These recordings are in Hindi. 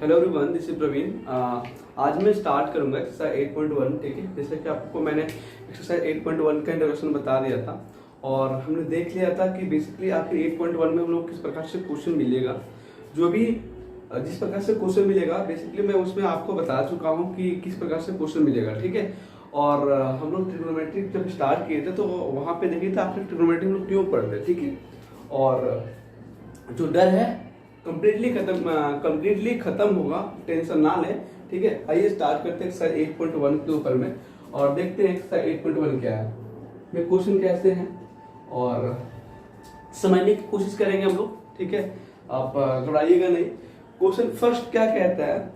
Hello everyone, this is Praveen. आज मैं स्टार्ट करूंगा एक्सरसाइज 8.1। ठीक है, जैसे कि आपको मैंने एक्सरसाइज 8.1 का इंट्रोडक्शन बता दिया था और हमने देख लिया था कि बेसिकली आखिर 8.1 में हम लोग किस प्रकार से क्वेश्चन मिलेगा। जो भी जिस प्रकार से क्वेश्चन मिलेगा बेसिकली मैं उसमें आपको बता चुका हूँ कि किस प्रकार से क्वेश्चन मिलेगा। ठीक है, और हम लोग ट्रिग्नोमेट्री जब स्टार्ट किए थे तो वहाँ पे देखिए था आखिर ट्रिग्नोमेट्री हम लोग क्यों पढ़ते। ठीक है, और जो डर है कंप्लीटली खत्म होगा, टेंशन ना ले। ठीक है, आइए स्टार्ट करते हैं एक्सरसाइज 8.1 के ऊपर में और देखते हैं एक्सरसाइज 8.1 क्या है, ये क्वेश्चन कैसे हैं और समझने की कोशिश करेंगे हम लोग। ठीक है, आप घबराइएगा नहीं। क्वेश्चन फर्स्ट क्या कहता है,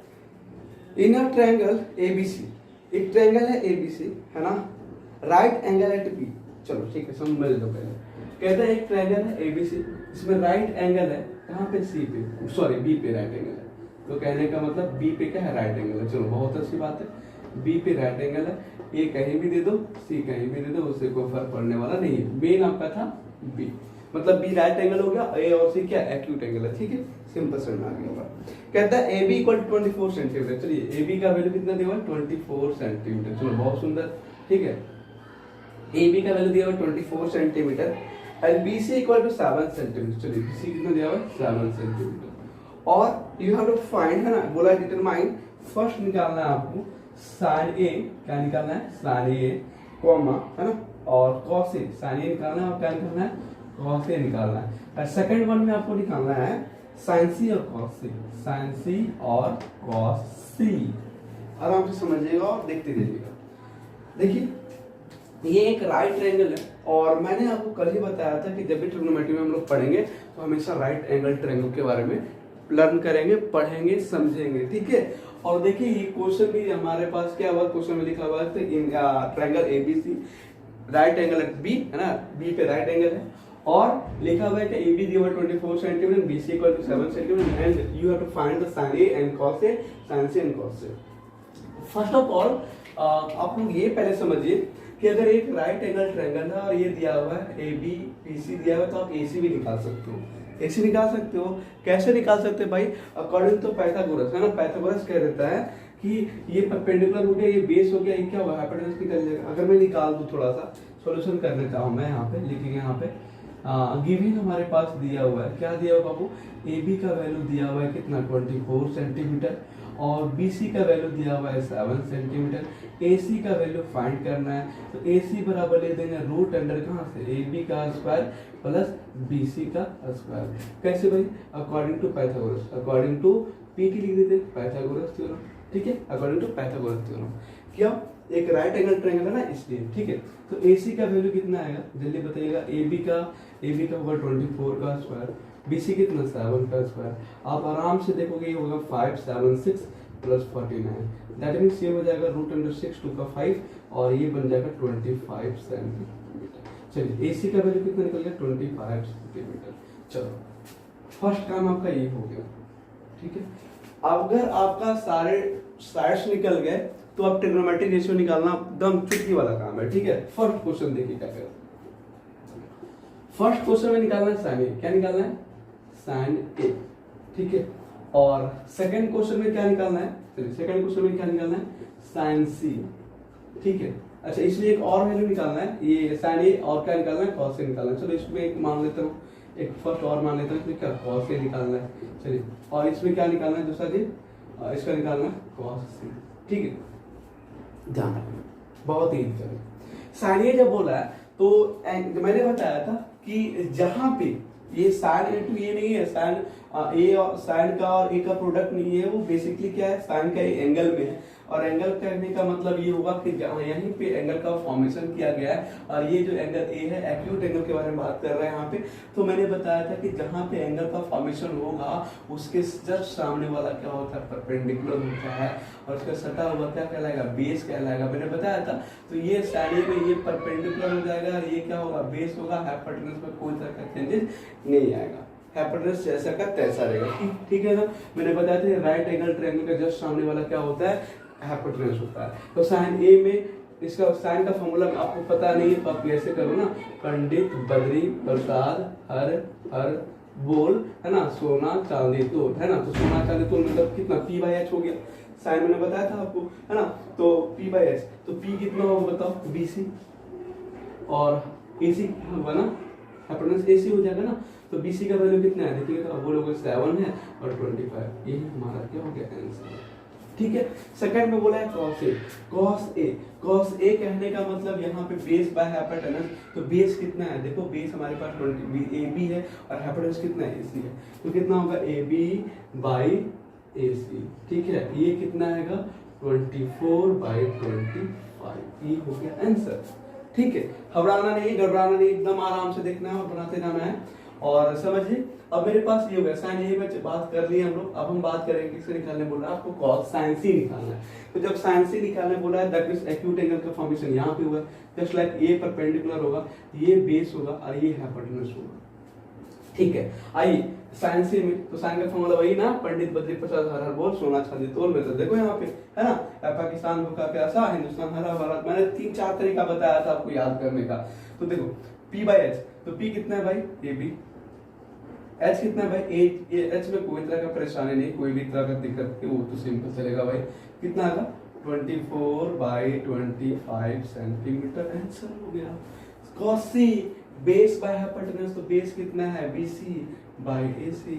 इन अ ट्रायंगल एबीसी, एक ट्रायंगल है एबीसी है ना, राइट एंगल एट बी। चलो ठीक है, समझ लो पहले। कहता है एक ट्रायंगल है एबीसी, इसमें राइट एंगल है कहाँ पे, सी पे, सॉरी बी पे राइट एंगल है। तो कहने का मतलब बी पे क्या है, राइट एंगल है। चलो बहुत अच्छी बात है, बी पे राइट एंगल है, ए कहीं भी दे दो सी कहीं भी दे दो, उससे कोई फर्क पड़ने वाला नहीं है। मेन आपका था बी, मतलब बी राइट एंगल हो गया, ए और सी क्या एक्यूट एंगल है। ठीक है, सिंपल समझ में आ गया होगा। कहता है ए बी इक्वल 24 सेंटीमीटर। चलिए ए बी का वैल्यू कितना दिया हुआ है, 24 सेंटीमीटर। चलो बहुत सुंदर। ठीक है, ए बी का वैल्यू दिया हुआ है 24 centimetre and B C equal to 7 centimetre. चलिए बी सी कितना दिया हुआ है, 7 सेंटीमीटर। और यू हैव टू फाइंड, है ना, बोला डिटरमाइन, फर्स्ट निकालना है आपको साइन ए, क्या निकालना है, साइन ए कॉमा, है ना, और कॉस ए, साइन ए निकालना है और क्या निकालना है, कॉस ए निकालना है। और सेकंड वन में आपको निकालना है साइन सी और कॉस सी, साइन सी और कॉस सी। आराम से समझिएगा और देखते रहिएगा। देखिए ये एक राइट एंगल है और मैंने आपको कल ही बताया था कि जब भी ट्रिग्नोमेट्री में हम लोग पढ़ेंगे तो हमेशा राइट एंगल ट्रायंगल के बारे में लर्न करेंगे, पढ़ेंगे, समझेंगे। ठीक है, और देखिए ये क्वेश्चन भी हमारे पास क्या हुआ, क्वेश्चन में लिखा हुआ है triangle ABC right angle at B, है ना, बी पे राइट एंगल है और लिखा हुआ है कि ए बी दिया हुआ 24 centimetre, B C equal to 7 centimetre and you have to find the sine A and cos A, sine C and cos A. First of all आप लोग ये पहले समझिए कि अगर एक राइट एंगल ट्रायंगल है और ये दिया हुआ है ए बी पी सी दिया हुआ है तो आप ए सी भी निकाल सकते हो। ए सी निकाल सकते हो, कैसे निकाल सकते हैं भाई, अकॉर्डिंग टू पाइथागोरस, है ना। पाइथागोरस कह देता है कि ये परपेंडिकुलर हो गया, ये बेस हो गया, ये क्या होगा, हाइपोटेनस निकल जाएगा। अगर मैं निकाल दूं, थोड़ा सा सॉल्यूशन कर लेता हूं मैं, यहाँ पे लिखेंगे, यहाँ पे गिवन हमारे पास दिया हुआ है, क्या दिया हुआ बाबू, ए बी का वैल्यू दिया हुआ है कितना, 24 सेंटीमीटर और बी सी का वैल्यू दिया हुआ है 7 सेंटीमीटर। ए सी का वैल्यू फाइंड करना है तो ए सी बराबर ले देंगे रूट अंडर कहाँ से, ए बी का स्क्वायर प्लस बी सी का स्क्वायर। कैसे भाई, according to Pythagoras, according to P T लिख देते पाइथागोरस थ्योरम। ठीक है, अकॉर्डिंग टू पाइथागोरस थ्योरम। क्या, एक राइट एंगल ट्रायंगल है ना, इसलिए। ठीक है, तो ए सी का वैल्यू कितना आएगा जल्दी बताइएगा, ए बी का होगा 24 का स्क्वायर, बी सी कितना 7 का स्क्वायर। आप आराम से देखोगे ये होगा 576 प्लस 49, दैट मीन्स ये हो जाएगा रूट अंडर 6 2 का 5 और ये बन जाएगा 25 सेंटीमीटर। चलिए ए सी का वैल्यू कितना निकल गया, 25 सेंटीमीटर। चलो फर्स्ट काम आपका ये हो गया। ठीक है, अगर आपका सारे साइड्स निकल गए तो अब ट्रिग्नोमेट्रिक रेशियो निकालना एकदम चुटकी वाला काम है। ठीक है, फर्स्ट क्वेश्चन देखिए क्या करें। फर्स्ट क्वेश्चन में निकालना है साइन ए, क्या निकालना है, साइन ए। ठीक है, और सेकंड क्वेश्चन में क्या निकालना है, चलिए सेकंड क्वेश्चन में क्या निकालना है, साइन सी। ठीक है, अच्छा इसमें एक और वैल्यू निकालना है, ये साइन ए और क्या निकालना है, कॉस ए निकालना है। चलो इसमें एक मान लेता हूँ, एक फर्स्ट और मान लेता हूँ, इसमें क्या कॉस ए निकालना है। चलिए, और इसमें क्या निकालना है दूसरा चीज, इसका निकालना है कॉस सी। ठीक है, ध्यान रखना, बहुत ही करें। साइन ए जब बोला है तो मैंने बताया था कि जहां पे ये साइन ए टू ये नहीं है, साइन ए और साइन का और ए का प्रोडक्ट नहीं है, वो बेसिकली क्या है, साइन का एंगल में है। और एंगल करने का मतलब ये होगा कि जहाँ यहीं पे एंगल का फॉर्मेशन किया गया है और ये जो एंगल ए है एक्यूट एंगल के बारे में बात कर रहे हैं यहाँ पे। तो मैंने बताया था कि जहाँ पे एंगल का फॉर्मेशन होगा उसके जस्ट सामने वाला क्या होता है, परपेंडिकुलर होता है और उसका सटा हुआ क्या कहलाएगा, बेस कहलाएगा। मैंने बताया था, तो ये साइन ए में ये परपेंडिकुलर हो जाएगा और ये क्या होगा, बेस होगा। हाइपोटेनस में कोई तरह का चेंजेस नहीं आएगा, हाइपोटेनस जैसा का तैसा रहेगा। ठीक है ना, मैंने बताया था राइट एंगल ट्रायंगल का जस्ट सामने वाला क्या होता है, हाइपोटेनस होता है। तो साइन ए में इसका साइन का फॉर्मूला आपको पता नहीं है तो आप कैसे करो ना, पंडित बद्री प्रसाद हर हर बोल, है ना, सोना चांदी तोल, है ना। तो सोना चांदी तोल मतलब कितना, P बाई एच हो गया, साइन मैंने बताया था आपको, है ना। तो P बाई एच, तो P कितना होगा बताओ, BC, और AC होगा ना, हाइपोटेनस AC हो जाएगा ना। तो BC का वैल्यू कितना है देखिएगा, तो बोलोगे 7 है और 25, यही हमारा क्या हो गया आंसर। ठीक है। सेकंड में बोला है cos A, cos A कहने का मतलब यहाँ पे बेस बाय हाइपोटेनस, तो बेस कितना है देखो, बेस हमारे पास 20 AB है और हाइपोटेनस कितना है AC है, तो कितना होगा AB बाई AC। ठीक है, ये कितना आएगा 24 बाई 25, ये हो गया आंसर। ठीक है, घबराना नहीं, घबराना नहीं, एकदम आराम से देखना है और बनाते जाना है। और समझिए, अब मेरे पास ये हो गया साइन ए में बात कर ली हम लोग। अब हम बात करेंगे किससे निकालने बोला आपको, कॉस साइन सी निकालना है। तो जब साइन सी निकालने बोला है, दैट मींस एक्यूट एंगल का फॉर्मेशन यहाँ पे हुआ, जस्ट लाइक ये परपेंडिकुलर होगा, ये बेस होगा और ये हाइपोटेनस होगा। ठीक है, आइए साइन सी में, तो साइन का फॉर्मूला वही ना, पंडित बद्री प्रसाद हर हर बोल, सोना चांदी तोल में। तो देखो यहाँ पे, है ना, पाकिस्तान भूखा प्यासा, हिंदुस्तान हरा भरा, मैंने 3-4 तरीका बताया था आपको याद करने का। तो देखो P बाई एच, तो P कितना है भाई AB, H कितना है भाई H में कोई तरह का परेशानी नहीं, कोई भी तरह का दिक्कत नहीं, वो तो सिंपल चलेगा भाई। कितना आएगा 24 बाई 25 सेंटीमीटर, आंसर हो गया। cos C base by hypotenuse, तो बेस कितना है BC by AC,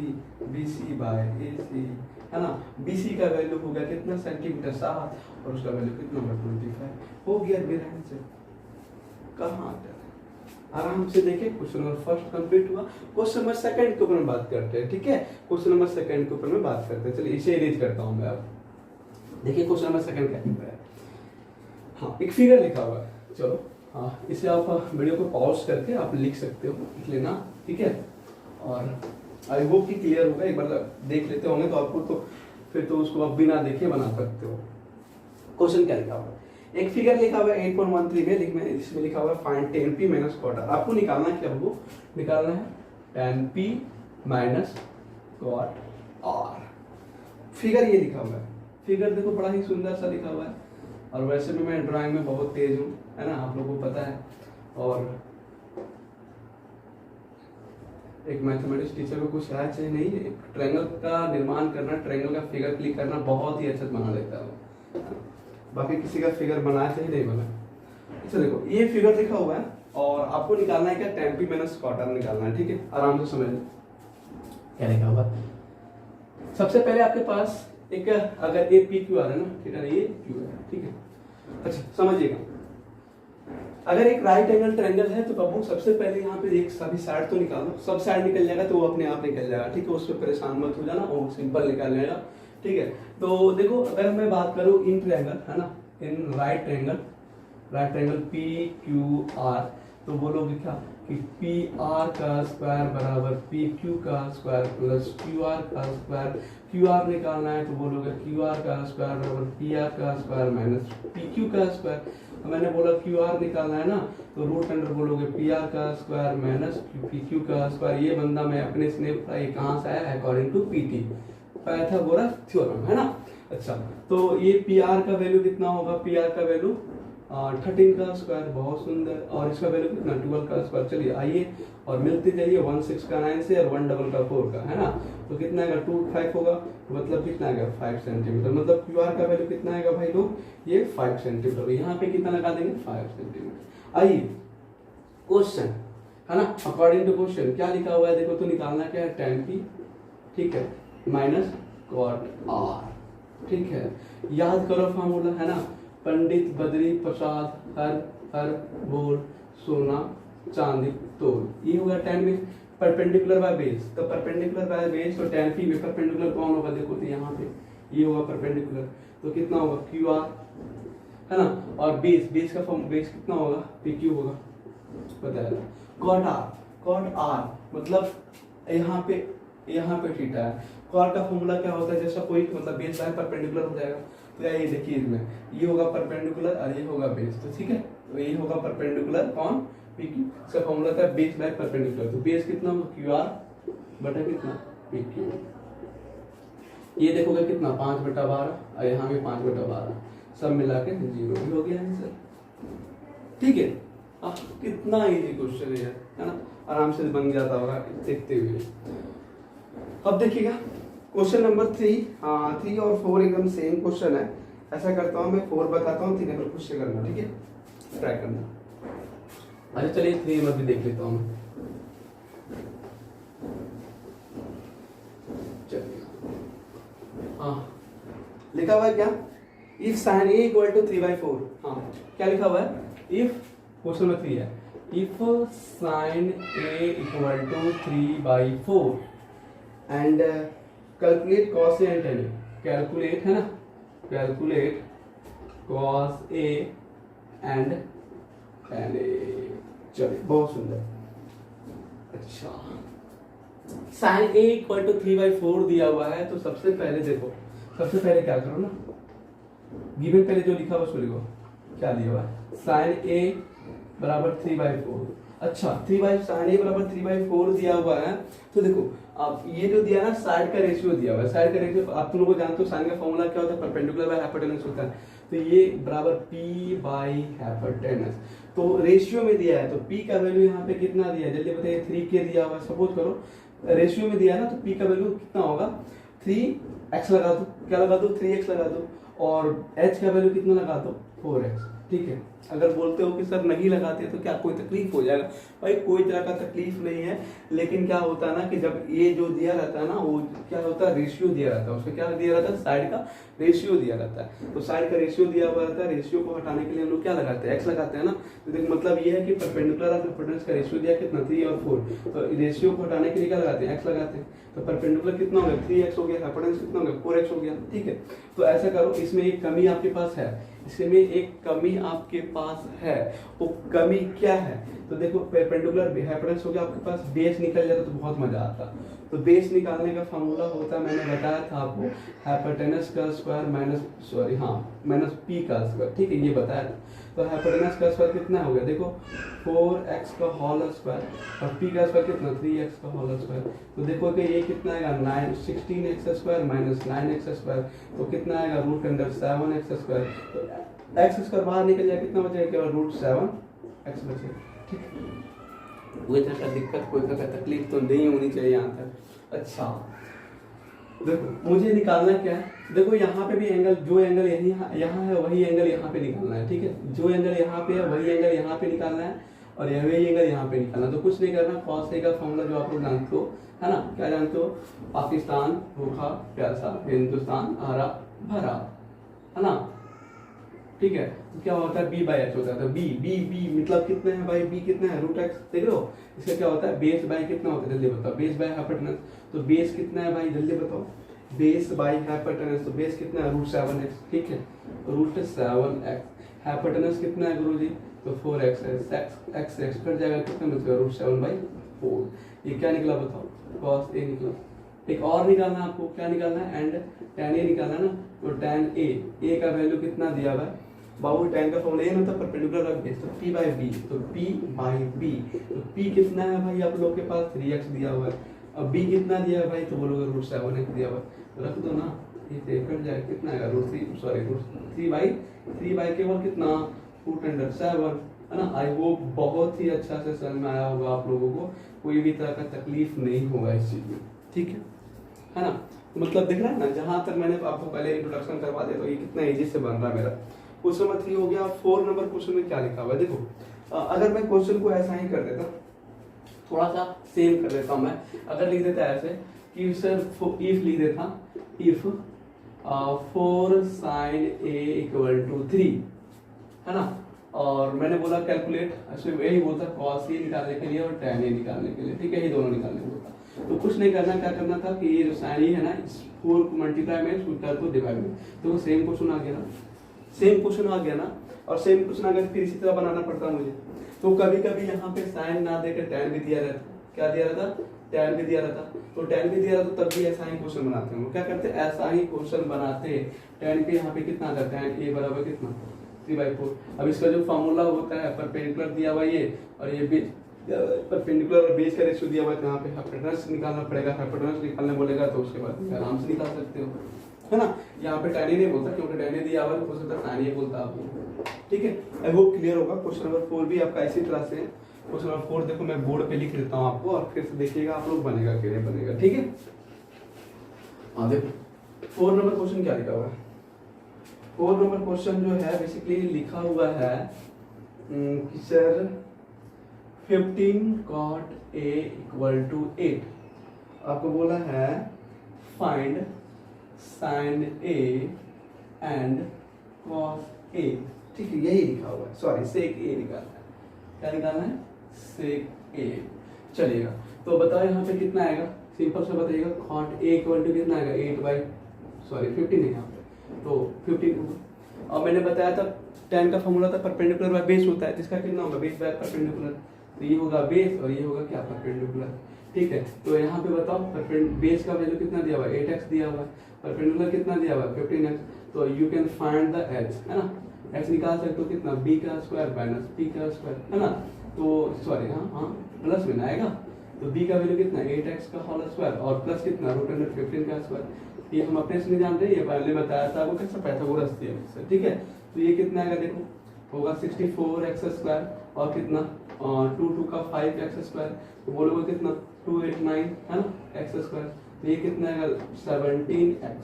BC by AC, है ना। BC का वैल्यू हो गया कितना सेंटीमीटर 7, और उसका वैल्यू कितना होगा 25, हो गया मेरा आंसर। कहाँ आता है, आराम से देखें, क्वेश्चन नंबर फर्स्ट कंप्लीट हुआ। क्वेश्चन नंबर सेकंड के ऊपर में बात करते हैं। ठीक है, क्वेश्चन नंबर सेकंड के ऊपर में बात करते हैं। चलिए इसे इरेज करता हूं मैं। अब देखिए क्वेश्चन नंबर सेकंड क्या लिखा है। हाँ, एक फिगर लिखा हुआ है, चलो हाँ, इसे आप वीडियो को पॉज करके आप लिख सकते हो, लिख लेना। ठीक है, और आई होप कि क्लियर होगा, एक बार देख लेते होंगे तो आपको, तो फिर तो उसको आप बिना देखे बना सकते हो। क्वेश्चन क्या लिखा हुआ है, एक फिगर लिखा हुआ है 8.13 में, इसमें लिखा हुआ है find tan P minus quarter. आपको निकालना है क्या, वो निकालना है tan P minus क्वाट R। Figure ये लिखा हुआ है, फिगर देखो बड़ा ही सुंदर सा लिखा हुआ है, और वैसे भी मैं ड्राइंग में बहुत तेज हूँ, है ना, आप लोगों को पता है। और एक मैथमेटिक्स टीचर को कुछ राय चाहिए नहीं, एक ट्रायंगल का निर्माण करना, ट्रायंगल का फिगर क्लिक करना बहुत ही अच्छा बना लेता है, बाकी किसी का फिगर बनाया चाहिए नहीं बना। अच्छा देखो ये फिगर लिखा हुआ है, और आपको निकालना है क्या, tan P माइनस क्वार्टर निकालना है। ठीक है, आराम से समझ लो क्या लिखा हुआ। सबसे पहले आपके पास एक, अगर ये PQR है ना, ठीक है, ये Q है, ठीक है। अच्छा समझिएगा, अगर एक राइट एंगल ट्रायंगल है तो बाबू सबसे पहले यहाँ पे एक सभी साइड तो निकालो, सब साइड निकल जाएगा तो वो अपने आप निकल जाएगा। ठीक है, उस पर परेशान मत हो जाना, वो सिंपल निकल जाएगा। ठीक है, तो देखो अगर मैं बात करूँ इन ट्रायंगल, है ना, इन राइट ट्रायंगल PQR, तो बोलोगे क्या कि PR का स्क्वायर बराबर PQ का स्क्वायर प्लस QR का स्क्वायर। QR निकालना है तो बोलोगे QR का स्क्वायर बराबर PR का स्क्वायर माइनस PQ का स्क्वायर। मैंने बोला QR निकालना है ना, तो रूट अंडर बोलोगे PR का स्क्वायर माइनस PQ का स्क्वायर। ये बंदा मैं अपने इसने कहाँ से आया, according to PT, Pythagoras theorem, है ना। अच्छा, तो ये PR का वैल्यू कितना होगा, PR का वैल्यू 13 का स्क्वायर, बहुत सुंदर, और इसका वैल्यू कितना 12 का स्क्वायर। चलिए आइए और मिलते जाइए, 1 6 का 9 से और 1 डबल का 4 का, है ना। तो कितना आएगा 2 5 होगा, मतलब कितना आएगा 5 सेंटीमीटर, मतलब QR का वैल्यू कितना आएगा भाई लोग, ये 5 सेंटीमीटर। यहाँ पे कितना लगा देंगे 5 सेंटीमीटर। आइए क्वेश्चन, है ना, अकॉर्डिंग टू क्वेश्चन क्या लिखा हुआ है देखो, तो निकालना क्या है tan P, ठीक है, माइनस cot R। ठीक है, याद करो फार्मूला, है ना, पंडित बद्री प्रसाद हर हर बोल, सोना चांदी तोल। ये होगा tan में परपेंडिकुलर बाय बेस, तो परपेंडिकुलर बाय बेस, तो tan P में परपेंडिकुलर कौन होगा देखो, तो यहाँ पे ये होगा परपेंडिकुलर, तो कितना होगा QR, है ना, और बेस का फॉर्म, बेस कितना होगा PQ होगा, बताया। cot R मतलब यहाँ पे थीटा है। cot का फॉर्मूला क्या होता है, जैसा कोई मतलब बेस बाय परपेंडिकुलर हो जाएगा, तो ये देखिए इसमें ये होगा परपेंडिकुलर और ये होगा बेस, तो ठीक है, तो ये होगा परपेंडिकुलर कौन PQ, इसका फॉर्मूला था बेस बाय परपेंडिकुलर, तो बेस कितना होगा QR बटा कितना PQ। ये देखोगे कितना 5/12, और यहाँ भी 5/12, सब मिला के 0 भी हो गया आंसर। ठीक है, कितना इजी क्वेश्चन है ना, आराम से बन जाता होगा देखते हुए। अब देखिएगा क्वेश्चन नंबर 3, हाँ 3 और 4 एकदम सेम क्वेश्चन है। ऐसा करता हूँ मैं 4 बताता हूँ, 3 नंबर खुद से करना, ठीक है, ट्राई करना। अच्छा चलिए 3 नंबर भी देख लेता हूँ। चलिए हाँ लिखा हुआ है क्या, if sine A equal to 3/4, हाँ क्या लिखा हुआ है, इफ क्वेश्चन नंबर 3 है, if sine A equal to 3/4 and calculate cos A and tan A, calculate है ना, calculate cos A and tan A. चलिए बहुत सुंदर। अच्छा साइन ए इक्वल टू 3/4 दिया हुआ है, तो सबसे पहले देखो, सबसे पहले क्या करो ना, गिवन पहले जो लिखा हुआ उसको लिखो, क्या दिया हुआ है, साइन ए बराबर 3/4। अच्छा साइन ए बराबर 3/4 दिया हुआ है, तो देखो अब ये जो दिया ना साइड का रेशियो दिया हुआ है, साइड का रेशियो आप तुम लोग को जानते हो, साइन का फॉर्मूला क्या होता है, परपेंडिकुलर बाय हाइपोटेनस होता है, तो ये बराबर पी बाई हाइपोटेनस, तो रेशियो में दिया है, तो पी का वैल्यू यहाँ पे कितना दिया है जल्दी बताइए, 3k दिया हुआ है, सपोज करो रेशियो में दिया है ना, तो पी का वैल्यू कितना होगा, 3x लगा दो, क्या लगा दो 3x लगा दो, और h का वैल्यू कितना लगा दो 4x, ठीक है। अगर बोलते हो कि सर नहीं लगाते तो क्या कोई तकलीफ हो जाएगा, भाई कोई तरह का तकलीफ नहीं है, लेकिन क्या होता है ना कि जब ये जो दिया रहता है ना, वो क्या होता है रेशियो दिया रहता है, उसका क्या दिया रहता है, साइड का रेशियो दिया रहता है, तो साइड का रेशियो दिया हुआ रहता है, रेशियो को हटाने के लिए हम लोग क्या लगाते हैं, x लगाते हैं ना, तो देखो मतलब ये है कि परपेंडिकुलर ऑफ हाइपोटेनस का रेशियो दिया कितना 3 और 4, तो रेशियो को हटाने के लिए क्या लगाते हैं, x लगाते हैं, तो परपेंडिकुलर कितना हो गया 3x हो गया, हाइपोटेनस कितना हो गया 4x हो गया, ठीक है। तो ऐसा करो, इसमें एक कमी आपके पास है, इसमें एक कमी आपके पास है, वो कमी क्या है, तो देखो परपेंडिकुलर हाइपोटेनस हो गया आपके पास, बेस निकल जाता तो बहुत मजा आता, तो बेस निकालने का फॉर्मूला होता है, मैंने बताया था आपको, हाइपोटेनस का स्क्वायर माइनस पी का स्क्वायर, ठीक है, ये बताया था। तो हाइपोटेनस का स्क्वायर कितना हो गया, देखो 4x का होल स्क्वायर और p का स्क्वायर कितना 3x का होल स्क्वायर, तो देखो कि ये कितना आएगा 16x square minus 9x square, तो कितना आएगा रूट के अंदर 7x स्क्वायर, तो x स्क्वायर बाहर निकल जाए, कितना बचेगा केवल √7x बचेगा, ठीक है। कोई तरह का दिक्कत, कोई तरह का तकलीफ तो नहीं होनी चाहिए यहाँ तक। अच्छा देखो मुझे निकालना क्या है, देखो यहाँ पे भी एंगल, जो एंगल यहाँ है वही एंगल यहाँ पे निकालना है, ठीक है, जो एंगल यहाँ पे है वही एंगल यहाँ पे निकालना है, और वही एंगल यहाँ पे निकालना है, तो कुछ नहीं करना, कॉस ए का फॉर्मूला जो आप लोग जानते हो है ना, क्या जानते हो, पाकिस्तान भूखा प्यासा हिंदुस्तान हरा भरा, है ना, ठीक है, तो क्या होता है b/h होता है, तो b मतलब कितना है भाई, b कितना है √x, देख लो इसका क्या होता है, बेस बाय कितना होता है जल्दी बताओ, बेस बाय हाइपोटेनस, तो बेस कितना है भाई जल्दी बताओ, बेस बाय हाइपोटेनस, तो बेस कितना है √7x, ठीक है, √7x, हाइपोटेनस कितना है गुरुजी, तो 4x है, x कट जाएगा, कितना बचेगा √7/4, ये क्या निकला बताओ, cos a निकला। एक और निकालना आपको, क्या निकालना है, एंड tan a निकालना है ना, तो tan a का वैल्यू कितना दिया हुआ है बाबू, tan का फॉर्मूला ये ना था परपेंडिकुलर ऑफ बेस, तो p/b, तो p/b, तो p कितना है भाई आप लोग के पास 3x दिया हुआ है, अब b कितना दिया है भाई, तो बोलोगे √7x दिया हुआ है, तो रख दो ना, ये कट जाए, कितना आएगा √3 केवल कितना √7, है ना। आई होप बहुत ही अच्छा से समझ में आया होगा आप लोगों को, कोई भी तरह का तकलीफ नहीं होगा इस चीज में, ठीक है ना, मतलब दिख रहा है ना, जहां तक मैंने आपको पहले इंट्रोडक्शन करवा दिया, तो ये कितना इजी से बन रहा है मेरा। क्वेश्चन नंबर 3 हो गया। 4 नंबर क्वेश्चन में क्या लिखा हुआ है, देखो अगर मैं क्वेश्चन को ऐसा ही कर देता, थोड़ा सा सेम कर देता हूं मैं, अगर लिख देता ऐसे कि सिर्फ इफ लिख देता, if 4 sin a equal to 3, है ना, और मैंने बोला कैलकुलेट, इसमें यही बोलता cos a निकालने के लिए और tan a निकालने के लिए, ठीक है, ये दोनों निकालने को बोलता, तो कुछ नहीं करना, क्या करना था कि ये जो sin a है ना, इस 4 को मल्टीप्लाई में स्क्वायर को डिवाइड में, तो सेम क्वेश्चन आ गया ना, सेम क्वेश्चन आ गया ना, और सेम क्वेश्चन आ गया फिर इसी तरह बनाना पड़ता मुझे, तो कभी कभी यहाँ पे साइन ना देकर tan भी दिया रहता, क्या दिया रहता, tan भी दिया रहता, तो tan भी दिया रहता, तब भी ऐसा ही क्वेश्चन बनाते हैं, क्या करते हैं ऐसा ही क्वेश्चन बनाते, tan पे यहाँ पे कितना आता है, tan a बराबर कितना 3/4, अब इसका जो फॉर्मूला होता है परपेंडिकुलर दिया हुआ ये, और ये परपेंडिकुलर और बेस का रेशियो दिया हुआ है, यहाँ पे हाइपोटेनस निकालना पड़ेगा, हाइपोटेनस निकालने बोलेगा तो उसके बाद आराम से निकाल सकते हो, है ना। यहाँ पे tan a नहीं बोलता, क्योंकि tan a दिया हुआ है, हो सकता है sin a बोलता आपको, ठीक है। आई होप क्लियर होगा। क्वेश्चन नंबर 4 भी आपका इसी तरह से है। क्वेश्चन नंबर 4 देखो मैं बोर्ड पे लिख देता हूँ आपको, और फिर से देखिएगा आप लोग, बनेगा कि नहीं बनेगा, ठीक है। हाँ देखो 4 नंबर क्वेश्चन क्या लिखा हुआ है। 4 नंबर क्वेश्चन जो है बेसिकली लिखा हुआ है कि सर 15 cot A = 8। आपको बोला है find sin A and cos A। ठीक है, यही लिखा हुआ है, सॉरी sec A निकालना है। क्या निकालना है? sec A। चलिएगा, तो बताओ यहाँ पे कितना आएगा, सिंपल से बताइएगा। cot A = कितना आएगा 15 है यहाँ पे, तो 15 होगा। और मैंने बताया था tan का फॉर्मूला था परपेंडिकुलर बाय बेस होता है, जिसका कितना होगा बेस बाय परपेंडिकुलर। तो ये होगा बेस और ये होगा क्या परपेंडिकुलर। ठीक है, तो यहाँ पे बताओ बेस का वैल्यू कितना दिया हुआ है 8x दिया हुआ है, परपेंडिकुलर कितना दिया हुआ है 15x। तो you can find the h, है ना। x निकाल सकते हो कितना b का स्क्वायर माइनस p का स्क्वायर, है ना। तो सॉरी हाँ प्लस में आएगा, तो b का वैल्यू कितना 8x का होल स्क्वायर और प्लस कितना √15 का स्क्वायर। ये हम अपने से नहीं जानते, ये पहले बताया था आपको कैसे पाइथागोरस थ्योरम से। ठीक है, तो ये कितना आएगा देखो, होगा 64x² और कितना 2 का 5x², तो बोलोगे कितना 289, है ना x²। तो ये कितना आएगा 17x।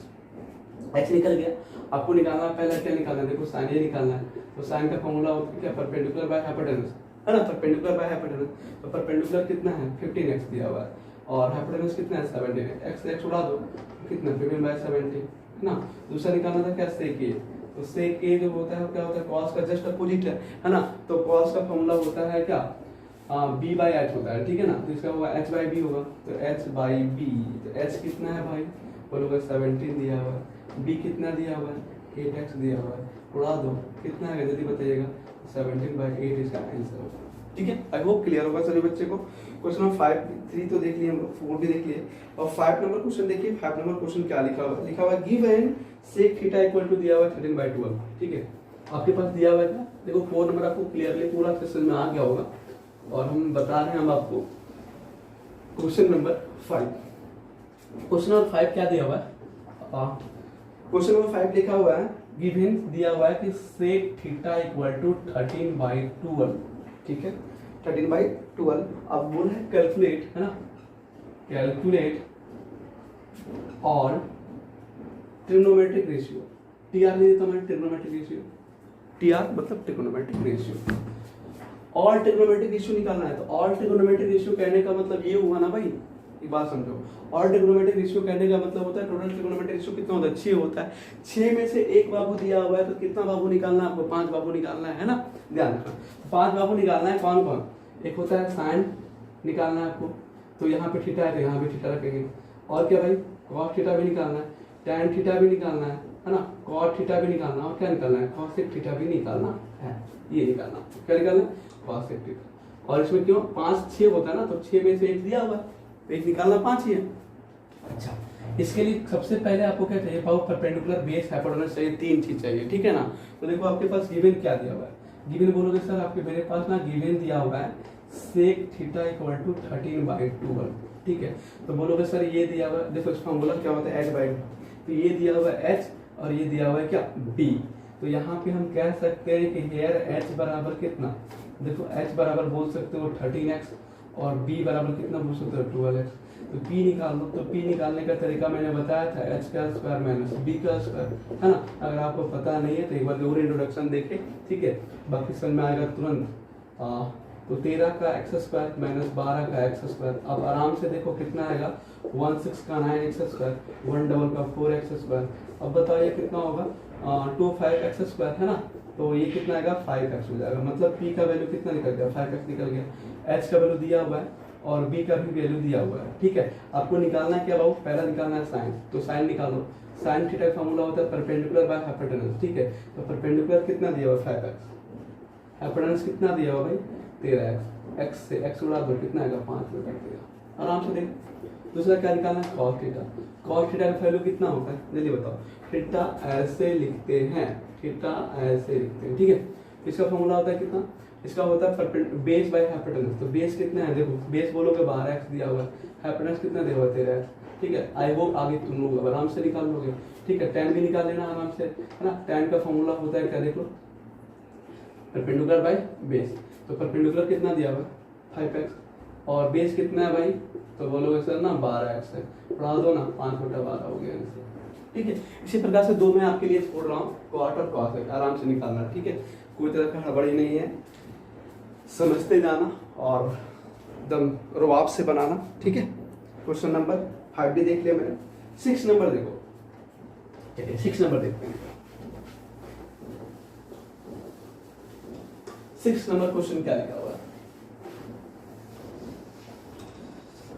x निकल गया, आपको निकालना है पहले क्या निकालना है, देखो साइन ये निकालना है। तो साइन का फॉर्मूला होता है क्या परपेंडिकुलर बाय हाइपोटेनस, है ना, परपेंडिकुलर बाय हाइपोटेनस। तो परपेंडिकुलर कितना है 15x दिया हुआ है और हाइपोटेनस कितना है 17। x उड़ा दो, कितना 15/17, है ना। दूसरा निकालना था क्या sec A। तो sec A जो होता है क्या होता है cos का जस्ट अपोजिट है ना। तो cos का फॉर्मूला होता है क्या b/h होता है, ठीक है ना। तो इसका होगा h/b होगा, तो h/b। तो h कितना है भाई, बोलोगे 17 दिया हुआ है, b कितना दिया हुआ है 8x दिया हुआ है, उड़ा दो कितना है जल्दी बताइएगा 17/8 इसका आंसर होगा। ठीक है, आई होप क्लियर होगा सभी बच्चे को। क्वेश्चन नंबर 5 3 तो देख लिए हम लोग, 4 भी देख लिए और 5 नंबर क्वेश्चन देखिए। 5 नंबर क्वेश्चन क्या लिखा हुआ है, लिखा हुआ है गिवन sec थीटा = दिया हुआ है 13/12। ठीक है, आपके पास दिया हुआ है क्या, देखो 4 नंबर आपको क्लियरली पूरा क्वेश्चन में आ गया होगा और हम बता रहे हैं हम आपको क्वेश्चन नंबर 5। क्वेश्चन नंबर 5 क्या दिया हुआ है, क्वेश्चन नंबर 5 लिखा हुआ है गिवन दिया हुआ है कि sec थीटा = 13/12। ठीक है, 13/12। अब बोल है कैलकुलेट, है ना, कैलकुलेट और ट्रिग्नोमेट्रिक रेशियो। टीआर नहीं देता मैंने, ट्रिग्नोमेट्रिक रेशियो, टीआर मतलब trigonometric ratio. All trigonometric ratio निकालना है। तो ऑल ट्रिग्नोमेट्रिक रेशियो कहने का मतलब ये हुआ ना भाई, एक बात समझो, ऑल ट्रिग्नोमेट्रिक रेशियो कहने का मतलब होता है टोटल ट्रिग्नोमेट्रिक रेशियो कितना होता है 6 होता है। 6 में से एक बाबू दिया हुआ है, तो कितना बाबू निकालना है आपको 5 बाबू निकालना है ना, ध्यान रखना 5 बाबू निकालना है। कौन कौन, एक होता है साइन निकालना है आपको, तो यहाँ पे थीटा है तो यहाँ भी थीटा रखेंगे। और क्या भाई कॉस थीटा भी निकालना है, टैन थीटा भी निकालना है ना, कॉट थीटा भी निकालना है और क्या निकालना है कॉसेक थीटा भी निकालना है। ये निकालना, क्या निकालना है कॉसेक थीटा। और इसमें क्यों 5 6 होता है ना, तो 6 में से एक दिया हुआ है तो एक निकालना 5 ही है। अच्छा, इसके लिए सबसे पहले आपको क्या चाहिए, पावर परपेंडिकुलर बेस हाइपोटेनस चाहिए, 3 चीज चाहिए। ठीक है ना, तो देखो आपके पास गिवन क्या दिया हुआ है, गिवन बोलोगे सर आपके मेरे पास ना गिवन दिया हुआ है sec थीटा = 13/12। ठीक है, तो बोलोगे सर ये दिया हुआ है, देखो इस फॉर्मूला क्या होता है h/b, तो ये दिया हुआ है h और ये दिया हुआ है क्या b। तो यहाँ पे हम कह सकते हैं कि हेयर h बराबर कितना, देखो h बराबर बोल सकते हो 13x और b बराबर कितना बोल सकते हो 12x। तो p निकाल लो, तो p निकालने का तरीका मैंने बताया था h का स्क्वायर माइनस b का स्क्वायर, है ना। अगर आपको पता नहीं है तो एक बार जरूर इंट्रोडक्शन देखें, ठीक है, बाकी समझ में आएगा तुरंत। तो 13 का x² माइनस 12 का x²। अब आराम से देखो कितना आएगा 16 का 9x², 1 का 4x²। अब बताइए कितना होगा 2 5x², है ना। तो ये कितना आएगा 5x हो जाएगा, मतलब p का वैल्यू कितना निकल गया 5x निकल गया। h का वैल्यू दिया हुआ है और b का भी वैल्यू दिया हुआ है। ठीक है, आपको निकालना है क्या बाबू, पहला निकालना है साइन, तो साइन निकालो। साइन थीटा का फॉर्मूला होता है परपेंडिकुलर बाय हाइपोटेनस। ठीक है, तो परपेंडिकुलर कितना दिया हुआ 5x, हाइपोटेनस कितना दिया हुआ भाई 13x, x से x उड़ा दो कितना आएगा 5 में कट देगा, आराम से देख। दूसरा क्या निकालना है cos थीटा। cos थीटा का वैल्यू कितना होता है जल्दी बताओ, थीटा ऐसे लिखते हैं, थीटा ऐसे लिखते हैं। ठीक है, इसका फॉर्मूला होता है कितना, इसका होता है बेस बाय हाइपोटेनस। तो बेस कितना है, देखो बेस बोलोगे 12x दिया हुआ है, हाइपोटेनस कितना दिया हुआ है 13x। ठीक है, आई होप आगे तुम लोग आराम से निकाल लोगे। ठीक है, tan भी निकाल लेना आराम से, है ना। tan का फॉर्मूला होता है क्या, देखो परपेंडिकुलर बाय बेस। तो परपेंडिकुलर कितना दिया हुआ 5x, और बेस कितना है भाई, तो बोलोगे सर ना 12x है, बढ़ा दो ना, 5 बटा 12 हो गया आंसर। ठीक है, इसी प्रकार से 2 मैं आपके लिए छोड़ रहा हूँ, क्वार्ट और कॉस है, आराम से निकालना। ठीक है, कोई तरह का हड़बड़ी नहीं है, समझते जाना और एकदम रुआब से बनाना। ठीक है, क्वेश्चन नंबर 5 भी देख लिया मैंने, 6 नंबर देखो। 6 नंबर देखते हैं। 6 नंबर क्वेश्चन क्या लिखा हुआ है,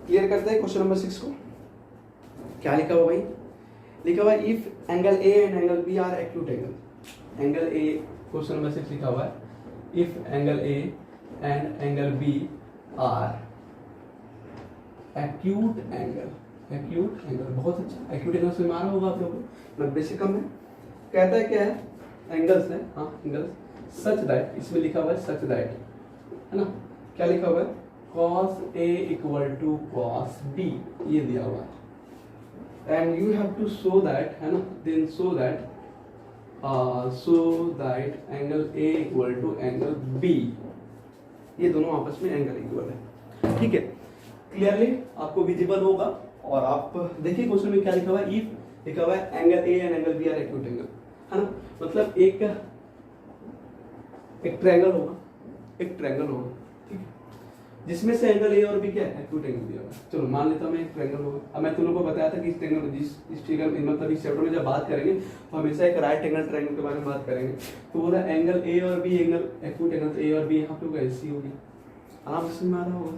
क्लियर करते हैं क्वेश्चन नंबर 6 को। क्या लिखा हुआ भाई, लिखा हुआ if angle A and angle B are acute angle. Angle A, question number 6 लिखा हुआ है if angle A and angle B are acute angle. Acute angle, बहुत अच्छा, एक्यूट एंगल से मारा होगा आप लोगों को, 90 से कम है। कहता है क्या है, एंगल्स है, हाँ एंगल्स, सच दैट, इसमें लिखा हुआ है सच दैट, है ना, क्या लिखा हुआ है, cos A equal to cos B, ये दिया हुआ है। And you have to show that, है ना, then show that angle A equal to angle B, ये दोनों आपस में एंगल इक्वल है। ठीक है, क्लियरली आपको विजिबल होगा। और आप देखिए क्वेश्चन में क्या लिखा हुआ है, इफ लिखा हुआ है angle A and angle B are acute angle, है ना, मतलब एक ट्रायंगल होगा, एक ट्रायंगल होगा, ठीक है, जिसमें से एंगल ए और बी क्या है, एक्यूट एंगल दिया हुआ है। चलो मान लेता हूं मैं एक ट्रायंगल होगा। अब मैं तुम लोगों को बताया था कि इस ट्रायंगल, इस ट्रायंगल मतलब इस चैप्टर में जब बात करेंगे तो हमेशा एक राइट एंगल ट्रायंगल के बारे में बात करेंगे। तो बोला एंगल ए और बी एंगल एक्यूट एंगल, तो ए और बी यहाँ पे ऐसी होगी, आराम से समझ में आ रहा होगा।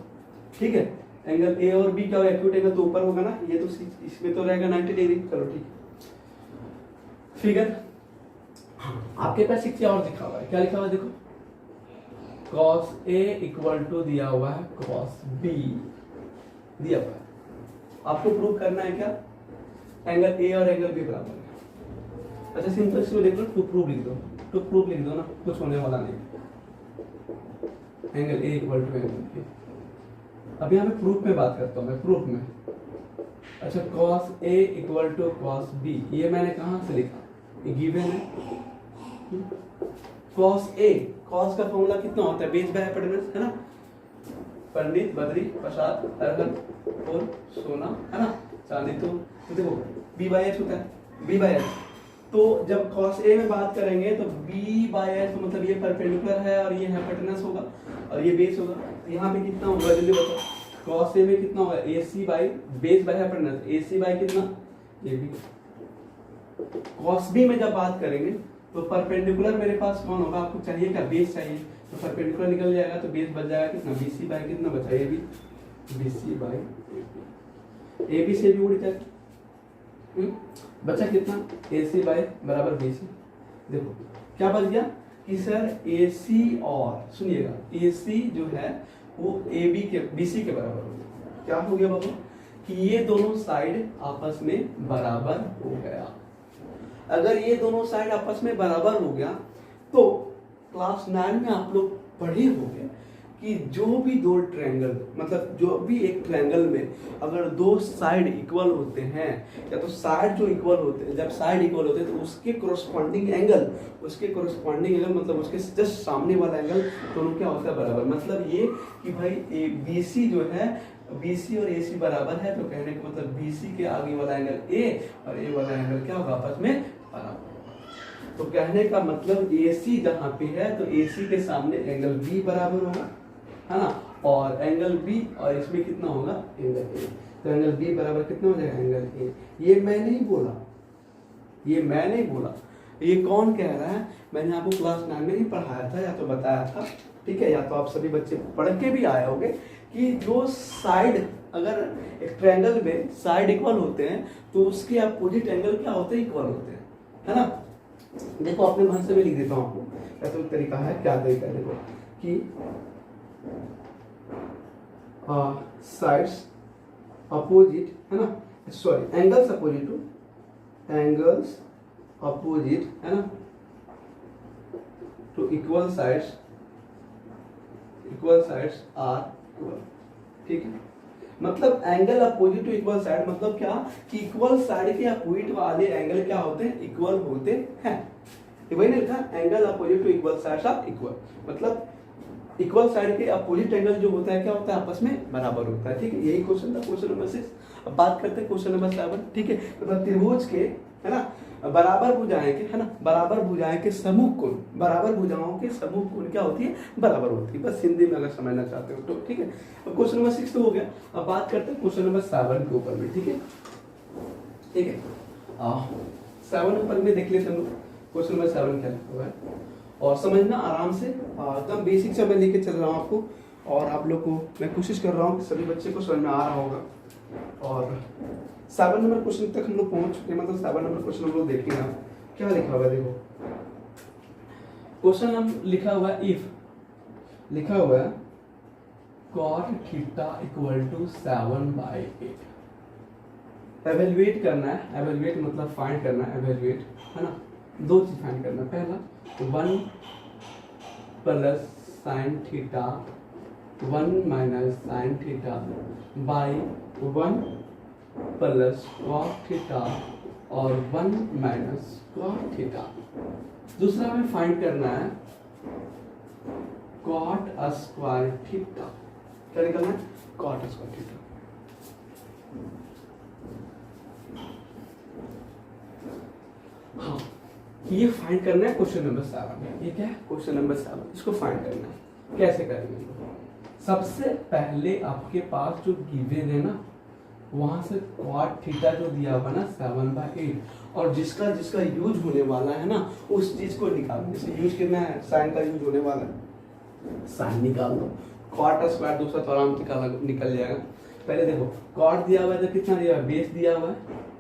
ठीक है, एंगल ए और बी क्या होगा, एक्यूट एंगल तो ऊपर होगा ना, ये तो इसमें तो रहेगा 90 डिग्री। चलो ठीक है, फिगर आपके पास एक क्या और लिखा हुआ है, क्या लिखा हुआ है देखो, cos A इक्वल टू दिया हुआ है cos B दिया हुआ है। आपको प्रूव करना है क्या, एंगल A और एंगल B बराबर है। अच्छा सिंपल से लिख लो, टू प्रूव लिख दो, टू प्रूव लिख दो ना, कुछ होने वाला नहीं। Angle A equal to angle B, अब यहाँ मैं प्रूफ में बात करता हूँ, मैं प्रूफ में। अच्छा cos A equal to cos B, ये मैंने कहाँ से लिखा, ये गिवन है। cos A, cos का फॉर्मूला कितना होता है, बेस बाय हाइपोटेनस, है ना, पंडित बद्री प्रसाद अरहर और सोना, है ना, चांदी। तो देखो B बाय H होता है, B बाय H। तो जब cos A में बात करेंगे तो B बाय H, तो मतलब ये परपेंडिकुलर है और ये हाइपोटेनस होगा और ये बेस होगा। तो यहाँ पे कितना होगा जल्दी बताओ, cos A में कितना होगा, AC by base by hypotenuse, AC by कितना, ये भी। cos B में जब बात करेंगे तो परपेंडिकुलर मेरे पास कौन होगा, आपको चाहिए क्या, बेस चाहिए, तो परपेंडिकुलर निकल जाएगा तो बेस बच जाएगा कितना, BC बाय कितना बचा, ये भी BC बाय AB से भी उड़ जाएगा, बचा कितना, AC बाय बराबर BC। देखो क्या बच गया कि सर AC और सुनिएगा AC जो है वो AB के BC के बराबर हो गया। क्या हो गया बाबू, कि ये दोनों साइड आपस में बराबर हो गया। अगर ये दोनों साइड आपस में बराबर हो गया तो क्लास 9 में आप लोग पढ़े होंगे कि जो भी दो ट्रायंगल, मतलब जो भी एक ट्रायंगल में अगर दो साइड इक्वल होते हैं, या तो साइड जो इक्वल होते हैं, जब साइड इक्वल होते हैं तो उसके कोरस्पॉन्डिंग एंगल, मतलब उसके जस्ट सामने वाला एंगल दोनों क्या होता है, बराबर। मतलब ये कि भाई BC जो है, BC और AC बराबर है, तो कहने का मतलब BC के आगे वाला एंगल A और A वाला एंगल क्या होगा, आपस में बराबर। तो कहने का मतलब AC जहाँ पे है तो AC के सामने एंगल B बराबर होगा, है ना, और एंगल B और इसमें कितना होगा, एंगल A। तो एंगल B बराबर कितना हो जाएगा, एंगल A। ये मैं नहीं बोला, ये मैं नहीं बोला, ये कौन कह रहा है, मैंने आपको क्लास 9 में ही पढ़ाया था या तो बताया था। ठीक है, या तो आप सभी बच्चे पढ़ के भी आए होंगे कि जो साइड, अगर एक ट्रायंगल में साइड इक्वल होते हैं तो उसके अपोजिट एंगल क्या होते हैं, इक्वल होते हैं, है ना। देखो अपने मन से मैं लिख देता हूँ आपको, या तो तरीका है, क्या तरीका है, देखो कि साइड्स अपोजिट, है ना, sorry angles opposite to angles opposite, है ना, to equal sides are equal. ठीक है, मतलब angle opposite to equal side मतलब क्या, कि इक्वल साइड के अपोजिट वाले एंगल क्या होते हैं, इक्वल होते हैं। वही नहीं लिखा, angle opposite to equal sides are equal, मतलब इक्वल साइड के अपोजिट एंगल जो होता है क्या होता है, आपस में बराबर होता है। ठीक है, यही क्वेश्चन था, क्वेश्चन नंबर 6। अब बात करते हैं क्वेश्चन नंबर 7। ठीक है, मतलब त्रिभुज के, है ना, बराबर भुजाएं के, है ना, बराबर भुजाएं के समूह कोण, बराबर भुजाओं के समूह कोण क्या होती है, बराबर होती है। बस हिंदी में अगर समझना चाहते हो तो। ठीक है, अब क्वेश्चन नंबर 6 तो हो गया। अब बात करते हैं क्वेश्चन नंबर 7 के ऊपर में। ठीक है, ठीक है, 7 ऊपर में देख लेते हैं हम लोग क्वेश्चन नंबर 7 क्या लिखा हुआ है, और समझना आराम से, एकदम बेसिक से मैं लेके चल रहा हूँ आपको, और आप लोग को मैं कोशिश कर रहा हूँ कि सभी बच्चे को समझ में आ रहा होगा। और 7 नंबर क्वेश्चन तक हम लोग पहुंच चुके हैं, मतलब 7 नंबर क्वेश्चन हम लोग देखेंगे। क्या लिखा हुआ है देखो, क्वेश्चन हम लिखा हुआ है इफ, लिखा हुआ है cot theta equal to 7/8। Evaluate करना है, एवेल्युएट मतलब फाइंड करना है, एवेल्युएट, है ना, दो चीज फाइंड करना है। पहला 1 plus sine theta 1 minus sine theta by 1 plus cot theta और 1 माइनस कॉट थीटा। दूसरा हमें फाइंड करना है कॉट स्क्वायर थीटा। क्या निकलना है, कॉट स्क्वायर थीटा। हाँ, ये फाइंड करना है क्वेश्चन नंबर 7 में। ये क्या है, क्वेश्चन नंबर 7, इसको फाइंड करना है। कैसे करेंगे, सबसे पहले आपके पास जो गिवन है ना, वहां से कॉट थीटा जो दिया हुआ ना 7/8, और जिसका जिसका यूज होने वाला है ना, उस चीज को निकालने। जैसे यूज करना है, साइन का यूज होने वाला है, साइन निकाल दो। कॉट स्क्वायर दूसरा तो आराम से निकल जाएगा। पहले देखो कॉट दिया हुआ है तो कितना दिया हुआ है, बेस दिया हुआ है,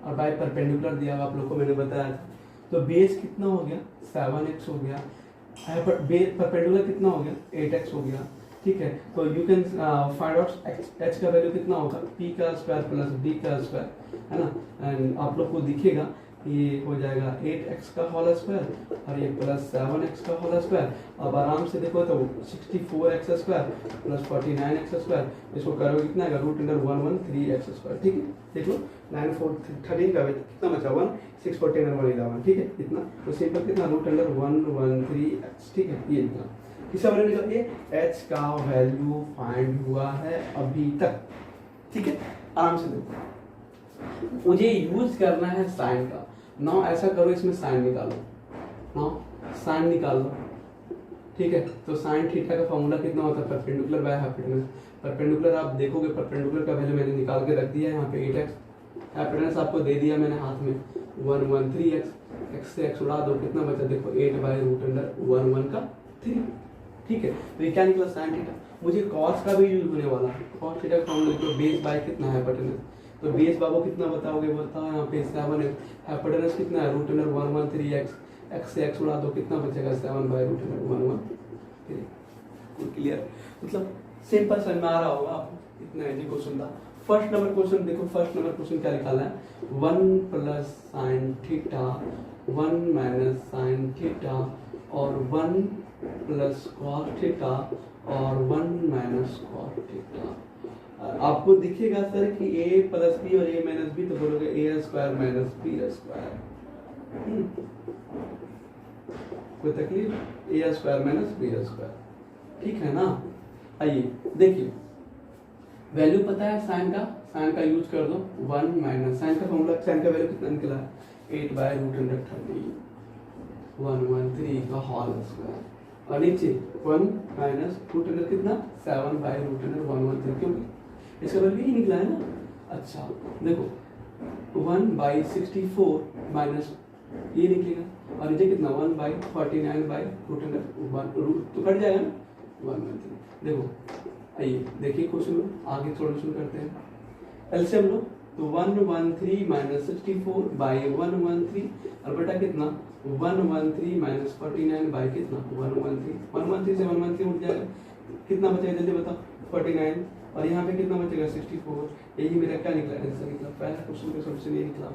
और बाय परपेंडिकुलर दिया हुआ, आप लोग को मैंने बताया था। तो बेस कितना हो गया, 7x हो गया, परपेंडिकुलर कितना हो गया, 8x हो गया। ठीक है, तो you can find out h का वैल्यू कितना होगा, p का स्क्वायर प्लस d का स्क्वायर, है ना। एंड आप लोग को दिखेगा ये हो जाएगा 8x का होल स्क्वायर और ये प्लस 7x का होल स्क्वायर। अब आराम से देखो तो 64x square plus 49x square, इसको करोगे कितना आएगा, √113x स्क्वायर। ठीक है, देख लो 9 4 13 का कितना बचा, 1 6 14 और 1 11। ठीक है, इतना तो सिंपल कितना √113x। ठीक है, ये निकला। किसका वैल्यू निकला, ये h का वैल्यू फाइंड हुआ है अभी तक। ठीक है, आराम से देखो, मुझे यूज करना है साइन का। नाउ ऐसा करो, इसमें साइन निकालो, नाउ साइन निकाल लो। ठीक है, तो साइन थीटा का फॉर्मूला कितना होता है, परपेंडिकुलर बाय हाइपोटेनस। परपेंडिकुलर आप देखोगे, परपेंडिकुलर का वैल्यू मैंने निकाल के रख दिया है यहाँ पे 8x। हाइपोटेनस आपको दे दिया मैंने हाथ में 113x, x से x उड़ा दो, कितना बचा देखो 8/√113। ठीक है, तो ये क्या निकला, साइन थीटा। मुझे कॉस का भी यूज होने वाला है, कॉस थीटा का फॉर्मूला लिखो, बेस बाय कितना है हाइपोटेनस। तो बेस बाबू कितना बताओगे, बताओ यहाँ पे 7x, हाइपोटेनस कितना है √113x, x से x उड़ा दो, कितना बचेगा 7/√113। क्लियर, मतलब सिंपल समझ में आ रहा होगा आपको, इतना इजी क्वेश्चन था। फर्स्ट नंबर क्वेश्चन देखो, फर्स्ट नंबर क्वेश्चन क्या निकाला है, 1 plus sine theta 1 minus sine theta और 1 प्लस कॉस थीटा और 1 माइनस कॉस थीटा। आपको दिखेगा सर कि a प्लस बी और a माइनस बी, तो बोलोगे a square minus b square. कोई तकलीफ, a square minus b square. ठीक है ना। आइए देखिए, वैल्यू पता है साइन का यूज कर दो, 1 माइनस साइन का फॉर्मूला, साइन का वैल्यू कितना निकला है 8/√113 113 का होल स्क्वायर, और नीचे 1 माइनस √1 कितना 7/√113, क्योंकि इसका वैल्यू ही निकला है ना। अच्छा देखो 1/64 माइनस ये निकलेगा, और नीचे कितना 1/49/√1 तो कट जाएगा ना 113। देखो आइए देखिए क्वेश्चन में आगे सॉल्यूशन करते हैं। एलसीएम लो तो 113 माइनस 64 बाई 113 और बटा कितना 113 माइनस 49 बाई कितना 113 से 113 उठ जाएगा, कितना बचेगा जल्दी बताओ 49, और यहाँ पे कितना बचेगा 64। यही मेरा क्या निकला, आंसर निकला। पहला क्वेश्चन का सॉल्यूशन ये निकला।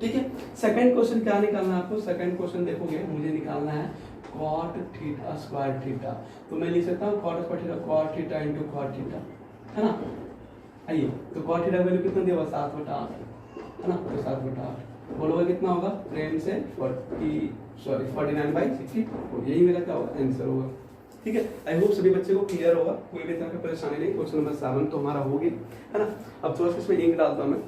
ठीक है, सेकंड क्वेश्चन क्या निकालना है आपको, सेकंड क्वेश्चन देखोगे मुझे निकालना है कॉट थीटा स्क्वायर थीटा। तो मैं लिख सकता हूँ cot square theta, cot theta into cot theta, है ना। आइए तो कॉट थीटा वैल्यू कितना दिया हुआ 7/8, है ना। तो 7/8 बोलोगे कितना होगा, फ्रेंड से 49/64, यही मेरा क्या होगा आंसर होगा। ठीक है। आई होप सभी बच्चे को क्लियर होगा, कोई भी तरह की परेशानी नहीं। क्वेश्चन नंबर 7 तो हमारा हो गया है ना। अब थोड़ा सा इसमें इंक डालता हूँ मैं,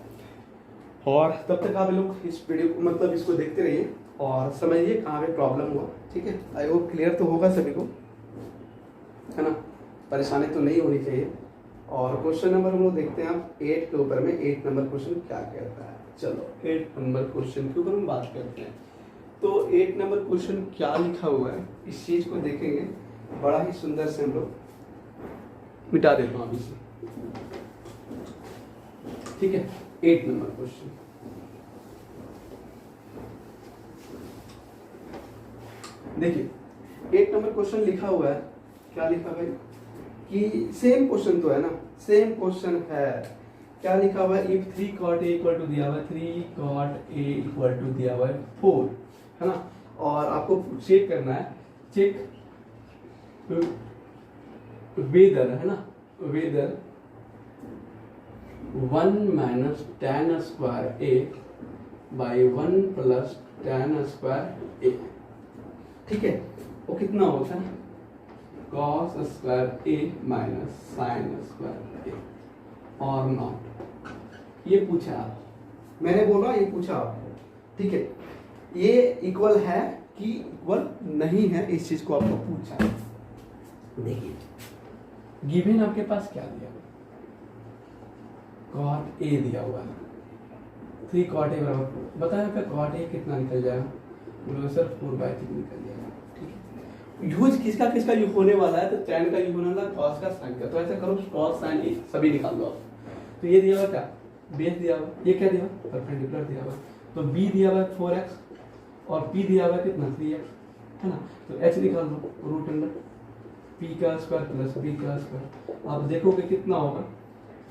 और तब तक आप लोग इस वीडियो को मतलब इसको देखते रहिए और समझिए कहाँ पे प्रॉब्लम हुआ, ठीक है। आई होप क्लियर तो होगा सभी को, है ना, परेशानी तो नहीं होनी चाहिए। और क्वेश्चन नंबर हम लोग देखते हैं आप 8 के ऊपर में। 8 नंबर क्वेश्चन क्या कहता है, चलो 8 नंबर क्वेश्चन के ऊपर हम बात करते हैं। तो 8 नंबर क्वेश्चन क्या लिखा हुआ है इस चीज को देखेंगे, बड़ा ही सुंदर से हम लोग मिटा देता हूँ अभी से, ठीक है। 8 नंबर क्वेश्चन देखिए, 8 नंबर क्वेश्चन लिखा हुआ है, क्या लिखा भाई कि सेम क्वेश्चन तो है ना, सेम क्वेश्चन है। क्या लिखा हुआ है, if 3 cot a equal to दिया हुआ है 3 cot a इक्वल टू दिया हुआ है 4, है ना। और आपको चेक करना है, चेक वेदर, है ना, whether 1 minus tan square a by 1 plus tan square a, ठीक है, वो कितना होता है cos square a minus sin square a और नॉट। ये पूछा आप, मैंने बोला ये पूछा आपको, ठीक है। ये इक्वल है कि इक्वल नहीं है, इस चीज को आपको पूछा है। देखिए गिवन आपके पास क्या दिया, cot a दिया हुआ है, 3 cot a बराबर, बताया क्या cot a कितना निकल जाएगा, बोलो सर 4/3 निकल जाएगा, ठीक है। यूज किसका किसका यूज होने वाला है, तो tan का यूज होने वाला है, cos का sin का। तो ऐसा करो cos sin a सभी निकाल दो आप। तो ये दिया हुआ क्या, बेस दिया हुआ, ये क्या दिया परपेंडिकुलर दिया हुआ, तो b दिया हुआ 4x और p दिया हुआ कितना 3x, है ना। तो h निकाल दो, रूट अंडर p का स्क्वायर प्लस b का स्क्वायर। आप देखोगे कितना होगा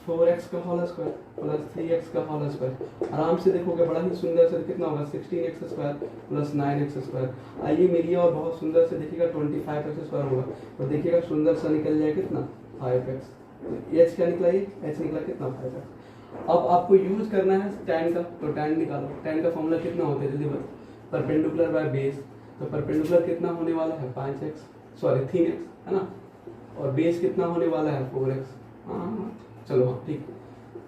4x का होल स्क्वायर प्लस 3x का होल स्क्वायर। आराम से देखोगे बड़ा ही सुंदर से कितना होगा 16x square plus 9x square. आइए मिलिए और बहुत सुंदर से देखिएगा 25x स्क्वायर होगा, तो देखिएगा सुंदर सा निकल जाए कितना 5x। h क्या निकला, ये h निकला कितना 5x। अब आपको यूज करना है tan का, तो tan निकालो। tan का फॉर्मूला कितना होता है जल्दी बताओ, परपेंडिकुलर बाय बेस। तो परपेंडिकुलर कितना होने वाला है 3x, है ना, और बेस कितना होने वाला है 4x। हाँ चलो हाँ ठीक,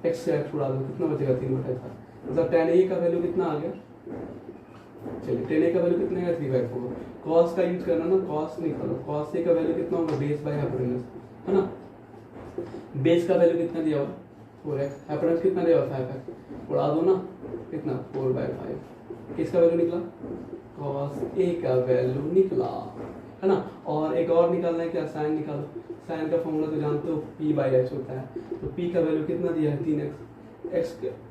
x से x उड़ा दो, कितना बचेगा 3/4। मतलब tan a का वैल्यू कितना आ गया, चलिए tan a का वैल्यू कितना है 3/4। cos का यूज करना ना, cos निकालो, cos a का वैल्यू कितना होगा बेस बाय हाइपोटेनस, है ना। बेस का वैल्यू कितना दिया हुआ 4x, हाइपोटेनस कितना दिया हुआ 5x, उड़ा दो ना, कितना 4/5। किसका वैल्यू निकला, cos a का वैल्यू निकला, है ना। और एक और निकालना है क्या, sin निकालो। sin का फॉर्मूला तो जानते हो p/h होता है, तो p का वैल्यू कितना दिया है 3x, x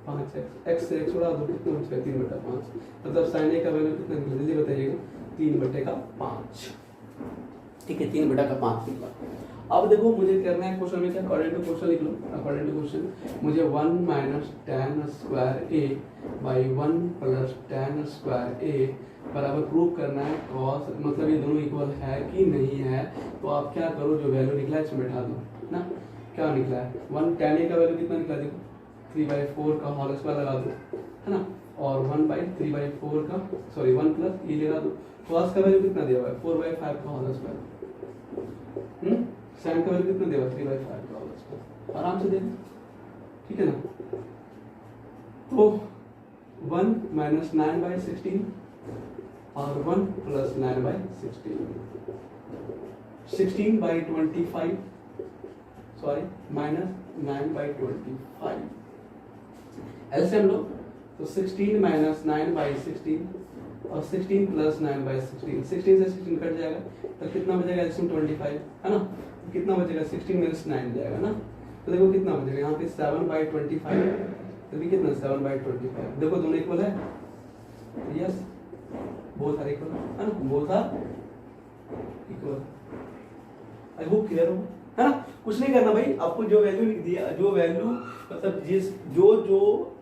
5x, x से x उड़ा दो, कितना बचेगा 3/5। मतलब sin a का वैल्यू कितना निकला जल्दी बताइएगा 3/5, ठीक है, 3/5 निकला। अब देखो मुझे करना है क्वेश्चन में क्या, अकॉर्डिंग टू क्वेश्चन लिख लो। अकॉर्डिंग टू क्वेश्चन मुझे 1 minus tan square a by 1 plus tan square a बराबर प्रूव करना है cos, मतलब ये दोनों इक्वल है कि नहीं है। तो आप क्या करो, जो वैल्यू निकला है इसमें बैठा दो ना। क्या निकला है 1 tan a का वैल्यू कितना निकला देखो 3/4 का होल स्क्वायर लगा दो, है ना, और 1/3/4 का 1 प्लस ये लगा दो। cos का वैल्यू कितना दिया हुआ है 4/5 का होल स्क्वायर, sin का वैल्यू कितना दिया हुआ 3/5 का होल स्क्वायर। आराम से देखो, ठीक है ना। तो 1 माइनस 9/16 और 1 प्लस 9/16, 16/25 माइनस 9/25 एलसीएम लो, तो 16 माइनस 9/16 और 16 प्लस 9/16, 16 से 16 कट जाएगा तो कितना बचेगा एलसीएम 25, है ना। तो कितना बचेगा 16 माइनस 9 जाएगा ना। तो देखो कितना बचेगा यहाँ पे 7/25, तो भी कितना 7/25। देखो दोनों इक्वल है, यस बोथ आर इक्वल, है ना, both are equal. I hope clear हो, है ना। कुछ नहीं करना भाई, आपको जो वैल्यू दिया, जो वैल्यू मतलब जिस जो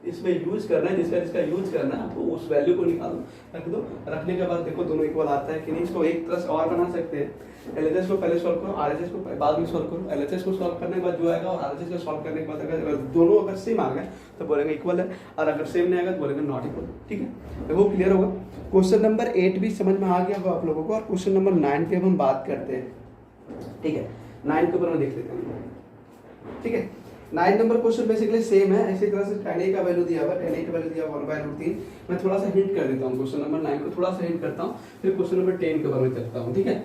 इसमें यूज करना है, जिसका यूज करना है, आपको उस वैल्यू को निकालो, रख दो। रखने के बाद देखो दोनों इक्वल आता है कि नहीं। इसको एक तरह से और बना सकते हैं, एलएचएस को पहले सॉल्व करो, आरएचएस को बाद में सॉल्व करो। एलएचएस को सॉल्व करने के बाद जो आएगा और आरएचएस को सॉल्व करने के बाद अगर दोनों अगर सेम आ गए तो बोलेंगे इक्वल है, और अगर सेम नहीं आएगा तो बोलेंगे नॉट इक्वल, ठीक है। वो क्लियर होगा। क्वेश्चन नंबर 8 भी समझ में आ गया होगा आप लोगों को, और क्वेश्चन नंबर 9 पे अब हम बात करते हैं। ठीक है, 9 के ऊपर में देख लेते हैं। ठीक है, 9 नंबर क्वेश्चन बेसिकली सेम है, इसी तरह से tan a का वैल्यू दिया हुआ, tan a का वैल्यू दिया हुआ 1/√3। मैं थोड़ा सा हिंट कर देता हूँ क्वेश्चन नंबर 9 को, थोड़ा सा हिंट करता हूँ, फिर क्वेश्चन नंबर 10 के ऊपर में चलता हूँ। ठीक है,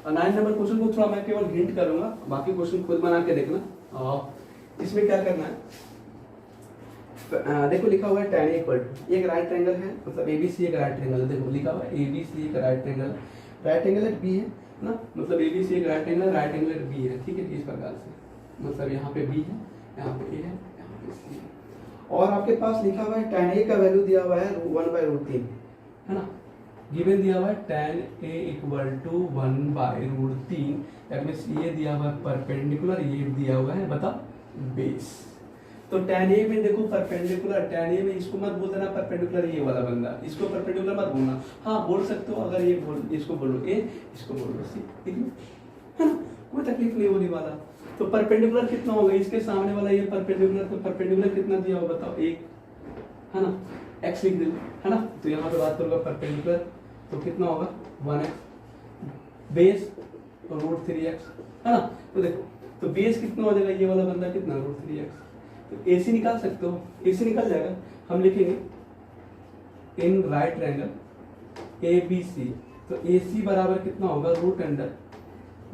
9 नंबर क्वेश्चन को थोड़ा मैं केवल हिंट करूंगा, बाकी क्वेश्चन खुद बना के देखना। इसमें क्या करना है, देखो लिखा हुआ है tan a इक्वल टू, एक राइट ट्रायंगल है, मतलब ABC एक राइट ट्रायंगल है। देखो लिखा हुआ है ABC एक right triangle, right angle at B है ना, मतलब ABC एक राइट एंगल एट बी है। ठीक है, इस प्रकार से, मतलब यहाँ पे B है, यहाँ पे A है, यहाँ पे C है, और आपके पास लिखा हुआ है tan a का वैल्यू दिया हुआ है 1/√3, है ना, गिवन दिया हुआ है tan a equal to 1/√3, that means ये दिया हुआ है परपेंडिकुलर, ये दिया हुआ है बता बेस। तो tan a में देखो परपेंडिकुलर, tan a में इसको मत बोल देना परपेंडिकुलर ये वाला बंदा, इसको परपेंडिकुलर मत बोलना। हाँ बोल सकते हो, अगर ये बोल, इसको बोलो a, इसको बोलो c, ठीक है ना, कोई तकलीफ नहीं होने वाला। तो परपेंडिकुलर कितना होगा, इसके सामने वाला ये परपेंडिकुलर, तो परपेंडिकुलर कितना दिया होगा बताओ, 1, है ना, x लिख दो, है ना। तो यहाँ पे बात करूंगा परपेंडिकुलर, तो कितना होगा 1x बेस और √3x, है ना। तो देखो, तो बेस कितना हो जाएगा, ये वाला बंदा कितना √3x, तो AC निकाल सकते हो, AC निकल जाएगा। हम लिखेंगे इन राइट ट्रायंगल ABC, तो AC बराबर कितना होगा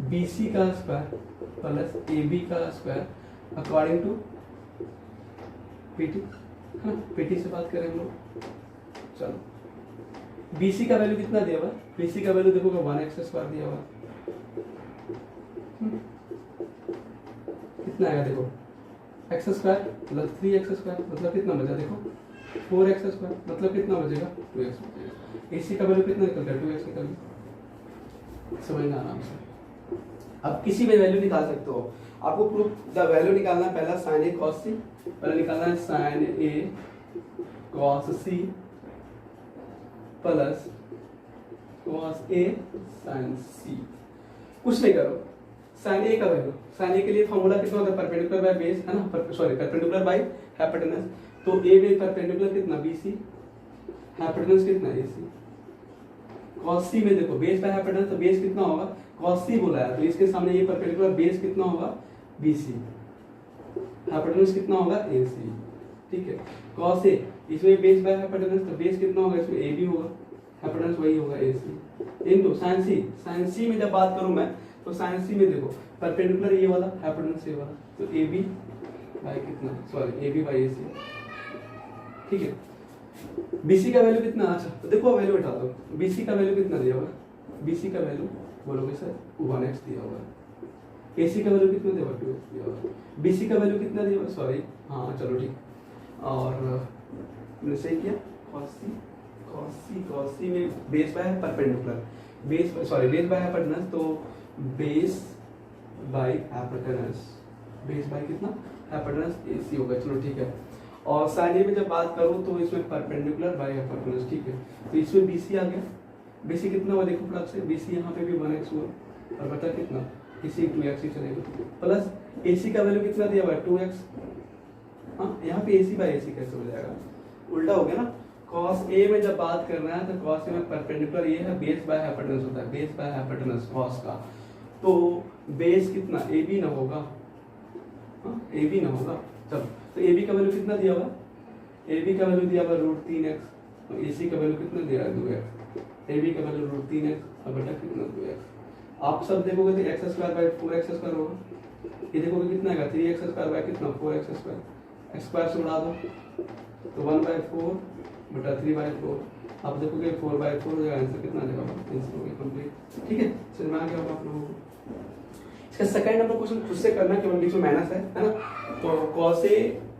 √BC का स्क्वायर प्लस AB का स्क्वायर अकॉर्डिंग टू PT, हाँ PT से बात करें हम लोग। चलो BC का वैल्यू कितना दिया हुआ, BC का वैल्यू देखोगे 1x स्क्वायर दिया हुआ, कितना आएगा देखो, x square plus 3x square, मतलब कितना बचा देखो 4x स्क्वायर, मतलब कितना बचेगा 2x बचेगा। AC का वैल्यू कितना निकल गया 2x निकल गया, समझना आराम से। अब किसी भी वैल्यू निकाल सकते हो, आपको प्रूफ द वैल्यू निकालना है, पहला sin a cos c, पहले निकालना है sin a cos c plus cos a sin c। कुछ नहीं करो, sin a का वैल्यू, sin a के लिए फॉर्मूला कितना होता है परपेंडिकुलर बाय बेस, है ना, सॉरी परपेंडिकुलर बाय हाइपोटेनस। तो a में परपेंडिकुलर कितना BC, हाइपोटेनस कितना AC। cos c में देखो बेस बाय हाइपोटेनस, तो बेस कितना होगा cos c बोला है, तो इसके सामने ये परपेंडिकुलर बेस कितना होगा BC, हाइपोटेनस कितना होगा AC। ठीक है, cos a इसमें बेस बाय हाइपोटेनस, तो बेस कितना होगा इसमें AB होगा, हाइपोटेनस वही होगा AC into sin c। sin c में जब बात करूं मैं, तो sin c में देखो परपेंडिकुलर ये वाला, हाइपोटेनस ये वाला, तो AB बाय कितना, सॉरी AB बाय AC। ठीक है, BC का वैल्यू कितना, अच्छा तो देखो वैल्यू उठा दो, BC का वैल्यू कितना दिया हुआ है, BC का वैल्यू बोलोगे सर 1x दिया हुआ है, AC का वैल्यू कितना दिया हुआ 2x दिया हुआ है, BC का वैल्यू कितना दिया हुआ, सॉरी हाँ चलो ठीक, और मैंने सही किया cos c में base by perpendicular, base sorry base by hypotenuse, तो base by hypotenuse, base by कितना हाइपोटेनस AC होगा। चलो ठीक है, और sin a में जब बात करूं तो इसमें परपेंडिकुलर बाय हाइपोटेनस। ठीक है, तो इसमें BC आ गया, BC कितना हुआ देखो फटाक से, BC यहाँ पे भी 1x हुआ, और बता कितना इसी 2x ही चलेगा, प्लस AC का वैल्यू कितना दिया हुआ है 2x, हाँ यहाँ पे AC बाय AC कैसे हो जाएगा, उल्टा हो गया ना। cos a में जब बात कर रहे हैं तो cos a में परपेंडिकुलर ये है, बेस बाय हाइपोटेनस होता है, बेस बाय हाइपोटेनस cos का, तो बेस कितना AB ना होगा, हाँ AB ना होगा। चलो तो AB का वैल्यू कितना दिया हुआ, AB का वैल्यू दिया हुआ √3x, तो AC का वैल्यू कितना दिया है 2x, AB का वैल्यू √3x और बटा कितना 2x। आप सब देखोगे तो x square by 4x square होगा, ये देखोगे कितना आएगा 3x स्क्वायर बाय कितना 4x स्क्वायर, x स्क्वायर से उड़ा दो तो 1/4 बटा 3/4, आप देखोगे 4/4 हो जाएगा, आंसर कितना आ जाएगा, आंसर हो गया कंप्लीट। ठीक है, समझ में आ गया होगा आप लोगों को। इसका सेकंड नंबर क्वेश्चन खुद से करना, केवल बीच में माइनस है ना, तो cos a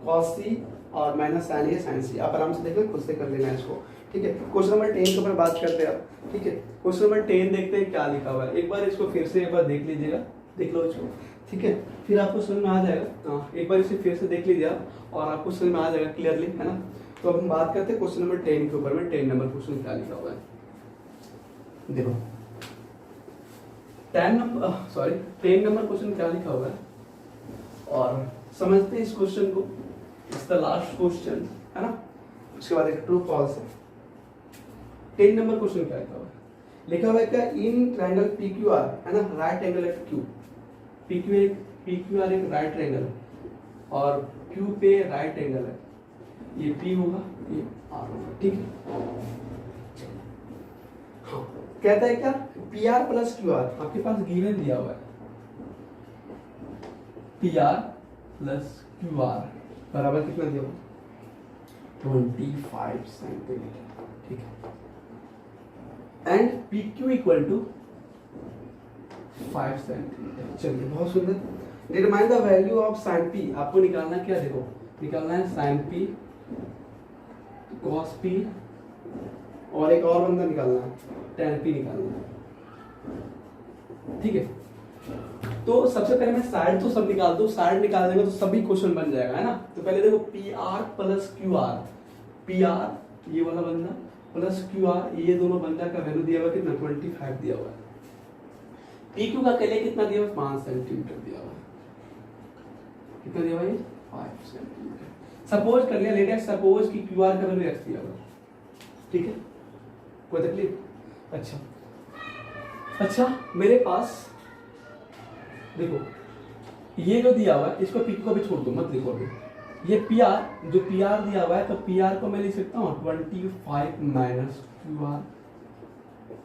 cos c और minus sin a sin c, आप आराम से देख लो, खुद से कर लेना इसको। ठीक है, क्वेश्चन नंबर 10 के ऊपर बात करते हैं अब। ठीक है, क्वेश्चन नंबर 10 देखते हैं क्या लिखा हुआ है, एक बार इसको फिर से एक बार देख लीजिएगा, देख लो इसको। ठीक है, फिर आपको समझ में आ जाएगा, एक बार इसे फिर से देख लीजिए आप और आपको समझ में आ जाएगा क्लियरली, है ना। तो अब हम बात करते हैं क्वेश्चन नंबर 10 के ऊपर में, 10 नंबर क्वेश्चन क्या लिखा हुआ है देखो, 10 नंबर क्वेश्चन क्या लिखा हुआ है और समझते हैं इस क्वेश्चन को। इट्स द लास्ट क्वेश्चन, है ना, उसके बाद एक ट्रू फॉल्स है। 10 नंबर क्वेश्चन क्या लिखा हुआ है, लिखा हुआ है क्या, in triangle P Q R, है ना, right angle at Q, P Q R एक राइट एंगल और क्यू पे राइट एंगल है, ये पी होगा ये आर होगा, ठीक है। हाँ, कहता है क्या, P R plus Q R, आपके पास गिवन दिया हुआ है, P R plus Q R बराबर कितना दिया हुआ, 25 सेंटीमीटर, ठीक है, and P Q equal to 5 centimetre. चलिए बहुत सुंदर। Determine the value of sine P, आपको निकालना क्या, देखो निकालना है साइन पी कॉस पी और एक और बंदा निकालना है टेन पी निकालना है, ठीक है। तो सबसे पहले मैं साइड तो सब निकाल दो, साइड निकाल देंगे तो सभी क्वेश्चन बन जाएगा, है ना। तो पहले देखो P R plus Q are, P R ये वाला बंदा प्लस क्यू आर, ये दोनों बंदा का वैल्यू दिया हुआ कितना, 25 दिया हुआ है। पी क्यू का के लिए कितना दिया हुआ, 5 सेंटीमीटर दिया हुआ है, कितना दिया हुआ है, 5 सेंटीमीटर। सपोज कर लिया, लेट अस सपोज कि क्यू आर का वैल्यू x दिया हुआ, ठीक है, कोई तकलीफ। अच्छा मेरे पास देखो ये जो दिया हुआ है इसको पी को भी छोड़ दो, मत लिखो अभी। ये पी आर, जो पी आर दिया हुआ है, तो पी आर को मैं लिख सकता हूँ 25 माइनस क्यू आर।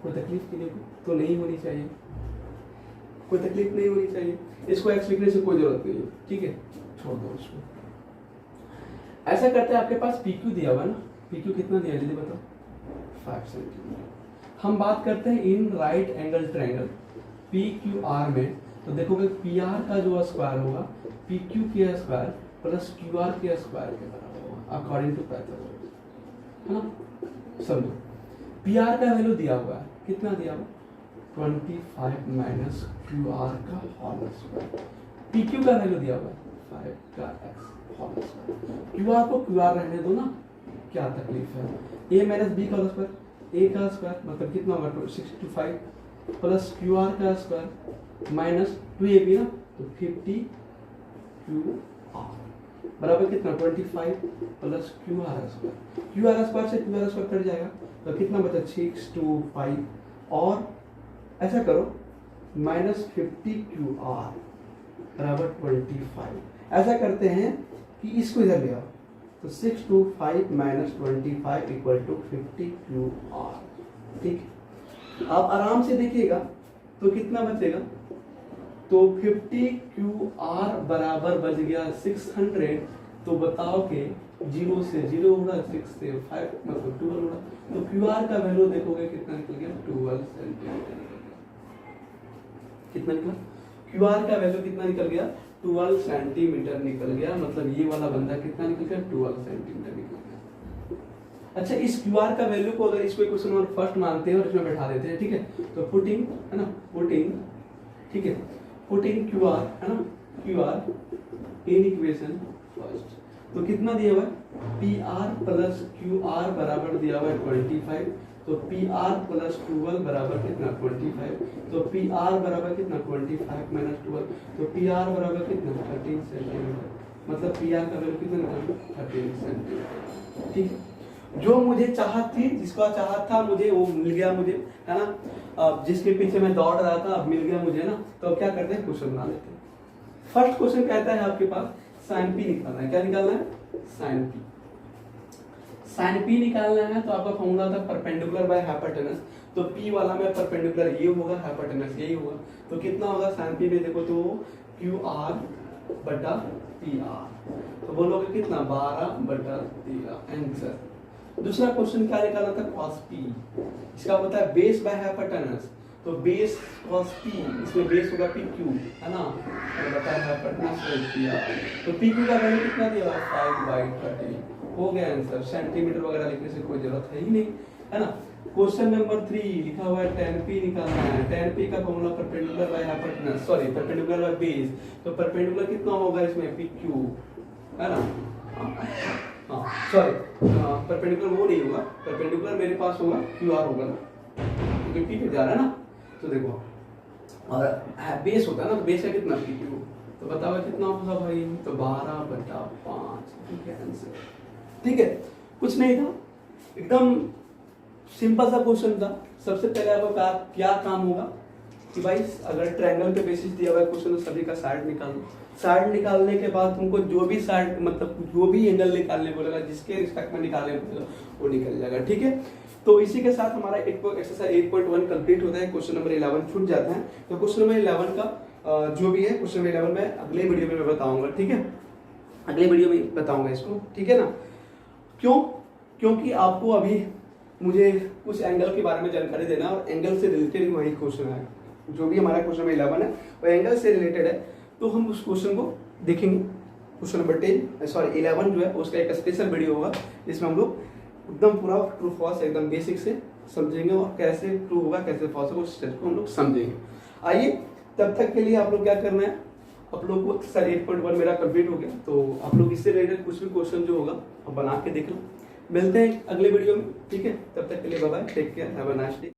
कोई तकलीफ की तो नहीं होनी चाहिए, कोई तकलीफ नहीं होनी चाहिए, इसको एक्स लिखने से कोई जरूरत नहीं है, ठीक है, छोड़ दो इसको। ऐसा करते हैं, आपके पास पी क्यू दिया हुआ ना, पी क्यू कितना दिया जल्दी बताओ, 5 सेंटीमीटर। हम बात करते हैं in right angle triangle P Q are में, तो देखोगे पी आर का जो स्क्वायर होगा पी क्यू के स्क्वायर प्लस क्यू आर के स्क्वायर के बराबर होगा अकॉर्डिंग टू पाइथागोरस, है ना। समझो पी आर का वैल्यू दिया हुआ है, कितना दिया हुआ, 25 माइनस क्यू आर का होल स्क्वायर, पी क्यू का वैल्यू दिया हुआ है 5 का x whole square. Q R को क्यू आर रहने दो ना, क्या तकलीफ है, ए माइनस बी का स्क्वायर, ए का स्क्वायर मतलब कितना होगा 65 प्लस क्यू आर का स्क्वायर माइनस 2ab ना, तो 50 क्यू आर बराबर कितना 25 plus Q R square, Q R square से क्यू आर स्क्वायर कट जाएगा तो कितना बचा 625, और ऐसा करो माइनस 50 क्यू आर बराबर 25। ऐसा करते हैं कि इसको इधर ले आओ, तो 625 minus 25 equal to 50 Q R, ठीक है। आप आराम से देखिएगा तो कितना बचेगा, तो 50 क्यू आर बराबर बच गया 600, तो बताओ कि 0 से 0 होगा, 6 से 5 मतलब 12 होगा, तो क्यू आर का वैल्यू देखोगे कितना निकल गया 12 सेंटीमीटर, कितना निकला, क्यू आर का वैल्यू कितना निकल गया 12 सेंटीमीटर निकल गया, मतलब ये वाला बंदा कितना निकल गया 12 सेंटीमीटर निकल गया। अच्छा इस क्यू आर का वैल्यू को अगर इसको क्वेश्चन नंबर फर्स्ट मानते हैं और इसमें बैठा देते हैं, ठीक है, तो पुटिंग है ना, पुटिंग, ठीक है, पुटिंग क्यू आर है ना, Q R in equation first, तो कितना दिया हुआ है P R plus Q R बराबर दिया हुआ है 25, तो पी आर प्लस 12 बराबर कितना 25, तो पी आर बराबर कितना 25 माइनस 12, तो पी आर बराबर कितना 13 सेंटीमीटर, मतलब पी आर का वैल्यू कितना निकला 13 सेंटीमीटर, ठीक है। जो मुझे चाहत थी, जिसका चाहत था मुझे वो मिल गया मुझे, है ना, अब जिसके पीछे मैं दौड़ रहा था अब मिल गया मुझे ना, तो अब क्या करते हैं क्वेश्चन बना लेते हैं। फर्स्ट क्वेश्चन कहता है आपके पास साइन पी निकालना है, क्या निकालना है साइन पी, साइन पी निकालना है, तो आपका फॉर्मूला था परपेंडिकुलर बाय हाइपोटेनस, तो पी वाला में परपेंडिकुलर ये होगा, हाइपोटेनस यही होगा, तो कितना होगा साइन पी में देखो तो क्यू आर बटा पी आर, तो बोलोगे कितना 12/13 आंसर। दूसरा क्वेश्चन क्या निकालना था cos p, इसका होता है बेस बाय हाइपोटेनस, तो बेस cos p, इसमें बेस होगा pq, है ना, और बताया हाइपोटेनस p, तो pq का वैल्यू कितना दिया हुआ 5/30, हो गया आंसर। सेंटीमीटर वगैरह लिखने से कोई जरूरत है ही नहीं, है ना। क्वेश्चन नंबर 3 लिखा हुआ है tan p निकालना है, tan p का formula perpendicular by hypotenuse, sorry perpendicular by base, तो परपेंडिकुलर कितना होगा इसमें pq, है ना, सॉरी परपेंडिकुलर वो नहीं होगा, परपेंडिकुलर मेरे पास होगा क्यू आर होगा ना, क्योंकि पी पे जा रहा है ना, तो देखो और बेस होता है ना, तो बेस है कितना पी क्यू, तो बताओ कितना होगा भाई, तो 12/5, ठीक है आंसर, ठीक है, कुछ नहीं था, एकदम सिंपल सा क्वेश्चन था। सबसे पहले आपका क्या काम होगा कि भाई अगर ट्रायंगल पे बेसिस दिया हुआ है क्वेश्चन तो सभी का साइड निकालो। साइड निकालने के बाद तुमको जो भी साइड मतलब जो भी एंगल निकालने बोलेगा, जिसके रिस्पेक्ट में निकालने बोलेगा वो निकल जाएगा, ठीक है। तो इसी के साथ हमारा एक्सरसाइज 8.1 कंप्लीट होता है। क्वेश्चन नंबर 11 छूट जाता है। तो क्वेश्चन नंबर 11 का जो भी है क्वेश्चन नंबर 11 में अगले वीडियो में मैं बताऊंगा, ठीक है। अगले वीडियो में बताऊंगा इसको, ठीक है ना। क्यों? क्योंकि आपको अभी मुझे कुछ एंगल के बारे में जानकारी देना और एंगल से रिलेटेड वही क्वेश्चन है। जो भी हमारा क्वेश्चन नंबर 11 है वो एंगल से रिलेटेड है, तो हम उस क्वेश्चन को देखेंगे। क्वेश्चन नंबर 11 जो है उसका एक स्पेशल वीडियो होगा जिसमें हम लोग एकदम पूरा ट्रू फॉल्स एकदम बेसिक से समझेंगे और कैसे ट्रू होगा कैसे फॉल्स होगा उस स्टेप को हम लोग समझेंगे। आइए, तब तक के लिए आप लोग क्या करना है, आप लोग को एक्सरसाइज 8.1 मेरा कंप्लीट हो गया, तो आप लोग इससे रिलेटेड कुछ भी क्वेश्चन जो होगा आप बना के देख लो। मिलते हैं अगले वीडियो में, ठीक है। तब तक के लिए bye bye, take care, have a nice day.